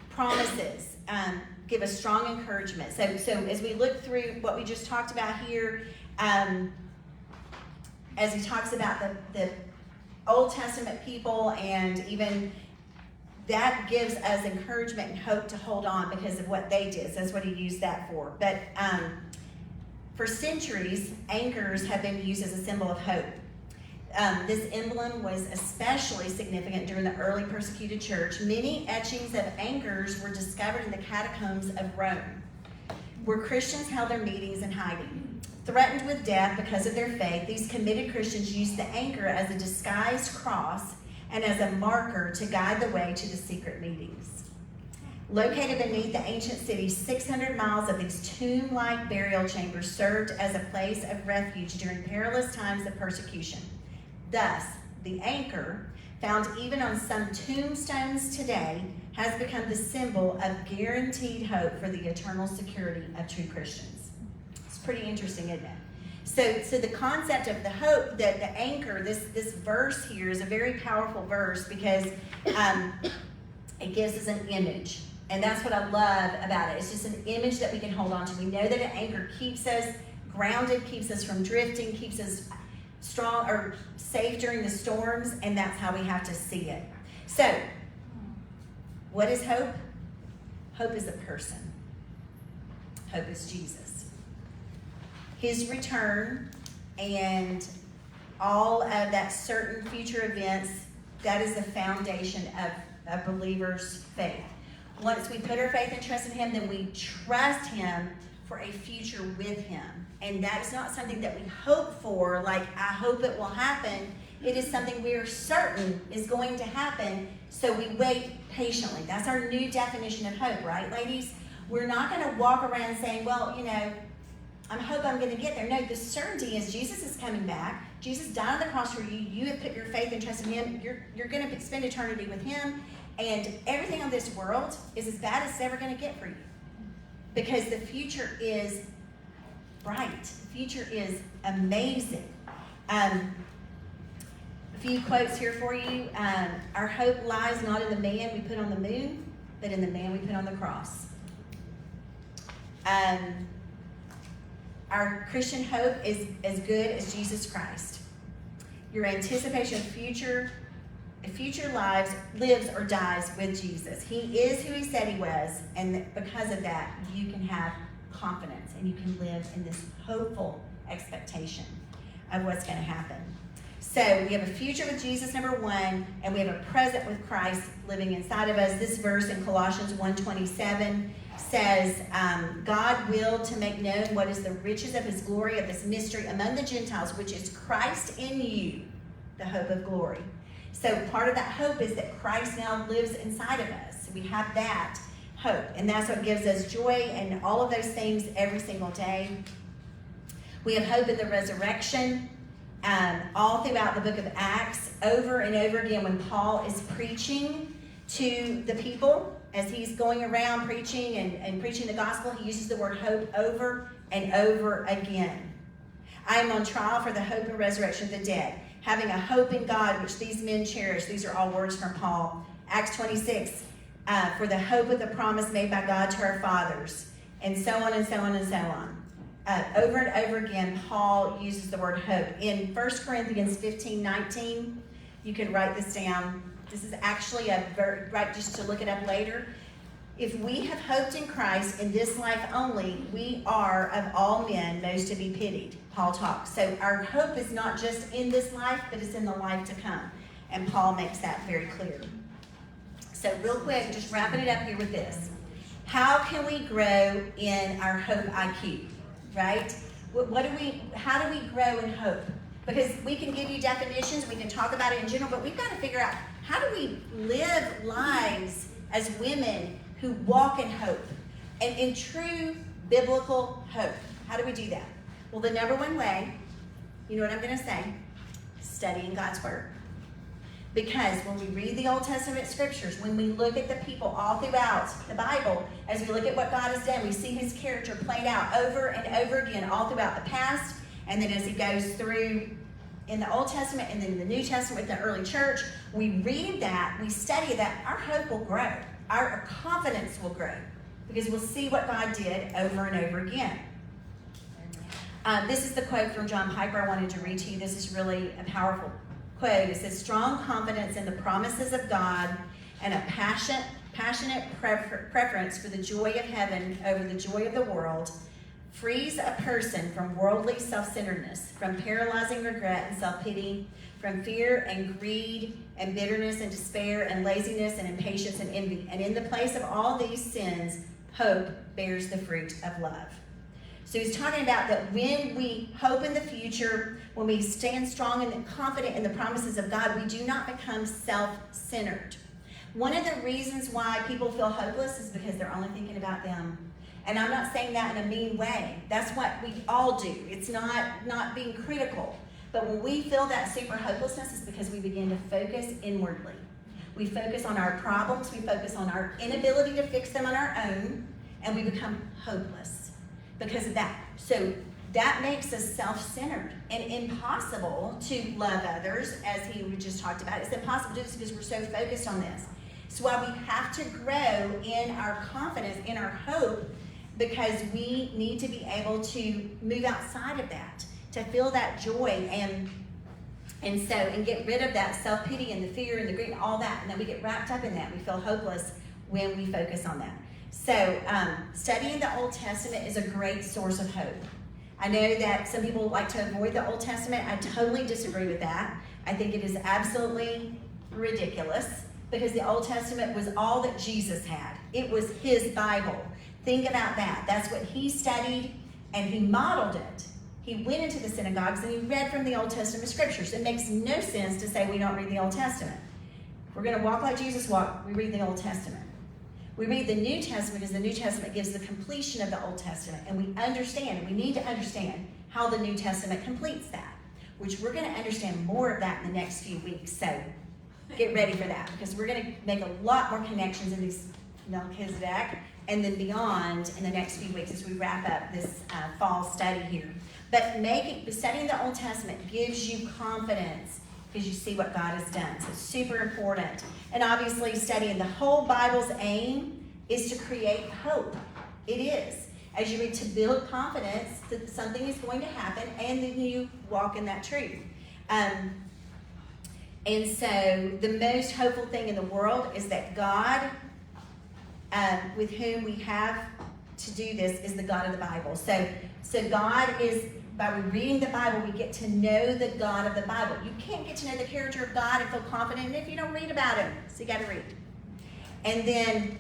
promises give us strong encouragement. So as we look through what we just talked about here, as he talks about the Old Testament people, and even that gives us encouragement and hope to hold on because of what they did. So that's what he used that for. But for centuries, anchors have been used as a symbol of hope. This emblem was especially significant during the early persecuted church. Many etchings of anchors were discovered in the catacombs of Rome, where Christians held their meetings in hiding. Threatened with death because of their faith, these committed Christians used the anchor as a disguised cross and as a marker to guide the way to the secret meetings. Located beneath the ancient city, 600 miles of these tomb-like burial chambers served as a place of refuge during perilous times of persecution. Thus, the anchor, found even on some tombstones today, has become the symbol of guaranteed hope for the eternal security of true Christians. It's pretty interesting, isn't it? So the concept of the hope, that the anchor, this verse here is a very powerful verse because it gives us an image. And that's what I love about it. It's just an image that we can hold on to. We know that an anchor keeps us grounded, keeps us from drifting, keeps us strong or safe during the storms, and that's how we have to see it. So, what is hope? Hope is a person. Hope is Jesus. His return and all of that certain future events, that is the foundation of a believer's faith. Once we put our faith and trust in him, then we trust him for a future with him. And that is not something that we hope for, like I hope it will happen. It is something we are certain is going to happen, so we wait patiently. That's our new definition of hope, right, ladies? We're not going to walk around saying, well, I hope I'm going to get there. No, the certainty is Jesus is coming back. Jesus died on the cross for you. You have put your faith and trust in him. You're going to spend eternity with him. And everything on this world is as bad as it's ever going to get for you. Because the future is bright. The future is amazing. A few quotes here for you. Our hope lies not in the man we put on the moon, but in the man we put on the cross. Our Christian hope is as good as Jesus Christ. Your anticipation of future lives or dies with Jesus. He is who he said he was, and because of that, you can have confidence and you can live in this hopeful expectation of what's going to happen. So we have a future with Jesus, number one, and we have a present with Christ living inside of us. This verse in Colossians 1:27 says, God willed to make known what is the riches of his glory of this mystery among the Gentiles, which is Christ in you, the hope of glory. So part of that hope is that Christ now lives inside of us. We have that hope, and that's what gives us joy and all of those things every single day. We have hope in the resurrection. All throughout the book of Acts, over and over again, when Paul is preaching to the people, as he's going around preaching and preaching the gospel, he uses the word hope over and over again. I am on trial for the hope and resurrection of the dead, having a hope in God, which these men cherish. These are all words from Paul. Acts 26, for the hope of the promise made by God to our fathers, and so on and so on and so on. Over and over again, Paul uses the word hope. In 1 Corinthians 15:19, you can write this down. This is actually right, just to look it up later. If we have hoped in Christ in this life only, we are of all men most to be pitied. Paul talks. So our hope is not just in this life, but it's in the life to come. And Paul makes that very clear. So real quick, just wrapping it up here with this. How can we grow in our hope IQ? Right? How do we grow in hope? Because we can give you definitions, we can talk about it in general, but we've got to figure out, how do we live lives as women who walk in hope and in true biblical hope? How do we do that? Well, the number one way, you know what I'm going to say? Studying God's word. Because when we read the Old Testament scriptures, when we look at the people all throughout the Bible, as we look at what God has done, we see his character played out over and over again all throughout the past. And then as he goes through in the Old Testament and then in the New Testament with the early church, we read that, we study that, our hope will grow. Our confidence will grow because we'll see what God did over and over again. This is the quote from John Piper I wanted to read to you. This is really a powerful quote. It says, strong confidence in the promises of God and a passionate preference for the joy of heaven over the joy of the world frees a person from worldly self-centeredness, from paralyzing regret and self-pity, from fear and greed and bitterness and despair and laziness and impatience and envy. And in the place of all these sins, hope bears the fruit of love. So he's talking about that when we hope in the future, when we stand strong and confident in the promises of God, we do not become self-centered. One of the reasons why people feel hopeless is because they're only thinking about them. And I'm not saying that in a mean way. That's what we all do. It's not being critical. But when we feel that super hopelessness, it's because we begin to focus inwardly. We focus on our problems. We focus on our inability to fix them on our own. And we become hopeless because of that. So that makes us self-centered and impossible to love others, as he just talked about. It's impossible to do this because we're so focused on this. So why we have to grow in our confidence, in our hope, because we need to be able to move outside of that, to feel that joy and get rid of that self-pity and the fear and the greed and all that. And then we get wrapped up in that. We feel hopeless when we focus on that. So studying the Old Testament is a great source of hope. I know that some people like to avoid the Old Testament. I totally disagree with that. I think it is absolutely ridiculous because the Old Testament was all that Jesus had. It was his Bible. Think about that. That's what he studied and he modeled it. he went into the synagogues and he read from the Old Testament scriptures. It makes no sense to say we don't read the Old Testament. If we're going to walk like Jesus walked, we read the Old Testament. We read the New Testament because the New Testament gives the completion of the Old Testament. And we understand, and we need to understand how the New Testament completes that, which we're going to understand more of that in the next few weeks. So get ready for that, because we're going to make a lot more connections in these Melchizedek and then beyond in the next few weeks as we wrap up this fall study here. But studying the Old Testament gives you confidence because you see what God has done. So it's super important. And obviously studying the whole Bible's aim is to create hope. It is. As you read, to build confidence that something is going to happen, and then you walk in that truth. And so the most hopeful thing in the world is that God, with whom we have to do this, is the God of the Bible. So God is, by reading the Bible, we get to know the God of the Bible. You can't get to know the character of God and feel confident if you don't read about him. So you got to read. And then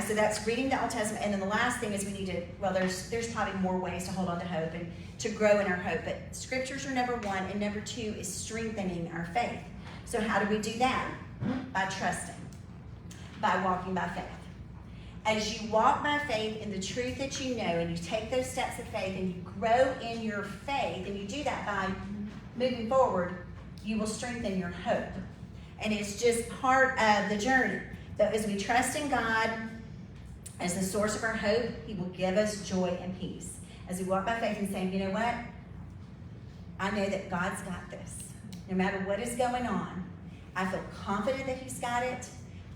so that's reading the Old Testament. And then the last thing is we need to, well, there's probably more ways to hold on to hope and to grow in our hope. But scriptures are number one, and number two is strengthening our faith. So how do we do that? By trusting, by walking by faith. As you walk by faith in the truth that you know, and you take those steps of faith and you grow in your faith, and you do that by moving forward, you will strengthen your hope. And it's just part of the journey. That as we trust in God as the source of our hope, he will give us joy and peace. As we walk by faith and saying, you know what? I know that God's got this. No matter what is going on, I feel confident that he's got it.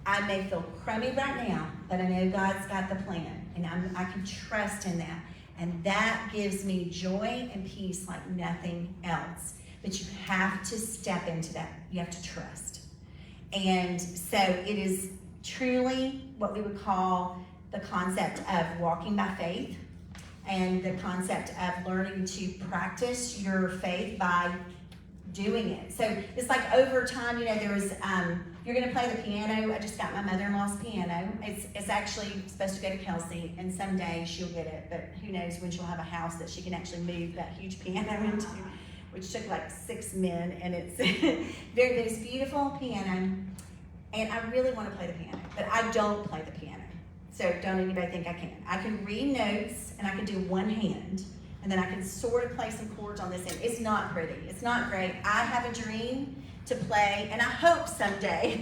I may feel crummy right now, but I know God's got the plan, and I can trust in that. And that gives me joy and peace like nothing else. But you have to step into that. You have to trust. And so it is truly what we would call the concept of walking by faith, and the concept of learning to practice your faith by doing it. So it's like over time, there was, you're going to play the piano. I just got my mother-in-law's piano. It's actually supposed to go to Kelsey, and someday she'll get it, but who knows when she'll have a house that she can actually move that huge piano into, which took like 6 men, and it's it's beautiful piano. And I really want to play the piano, but I don't play the piano. So don't anybody think I can. I can read notes, and I can do one hand, and then I can sort of play some chords on this end. It's not pretty. It's not great. I have a dream to play, and I hope someday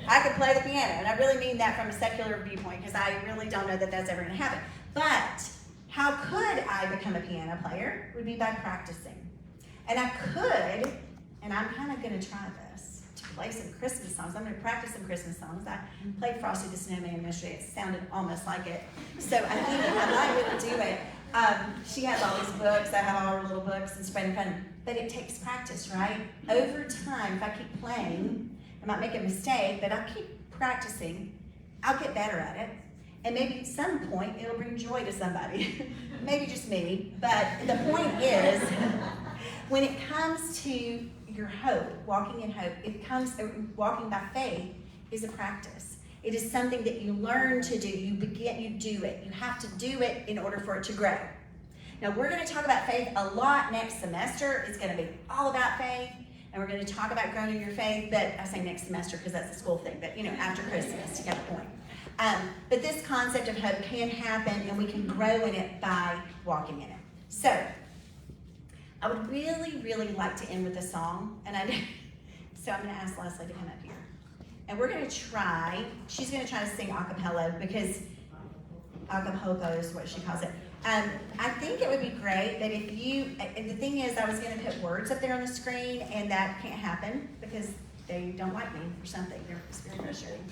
I could play the piano. And I really mean that from a secular viewpoint, because I really don't know that that's ever going to happen. But how could I become a piano player? Would be by practicing. And I could, and I'm kind of going to try this, to play some Christmas songs. I'm going to practice some Christmas songs. I played Frosty the Snowman yesterday. It sounded almost like it. So I think I might really do it. She has all these books. I have all her little books and spread in front of me. But it takes practice, right? Over time, if I keep playing, I might make a mistake, but I'll keep practicing. I'll get better at it. And maybe at some point, it'll bring joy to somebody. Maybe just me. But the point is, when it comes to your hope, walking in hope, walking by faith is a practice. It is something that you learn to do. You do it. You have to do it in order for it to grow. Now, we're going to talk about faith a lot next semester. It's going to be all about faith, and we're going to talk about growing in your faith, but I say next semester because that's a school thing, but after Christmas, you get the point. But this concept of hope can happen, and we can grow in it by walking in it. So, I would really, really like to end with a song, so I'm going to ask Leslie to come up here. And we're going to she's going to try to sing a cappella, because Acapulco is what she calls it. I think it would be great that and the thing is, I was going to put words up there on the screen, and that can't happen because they don't like me or something. It's very frustrating.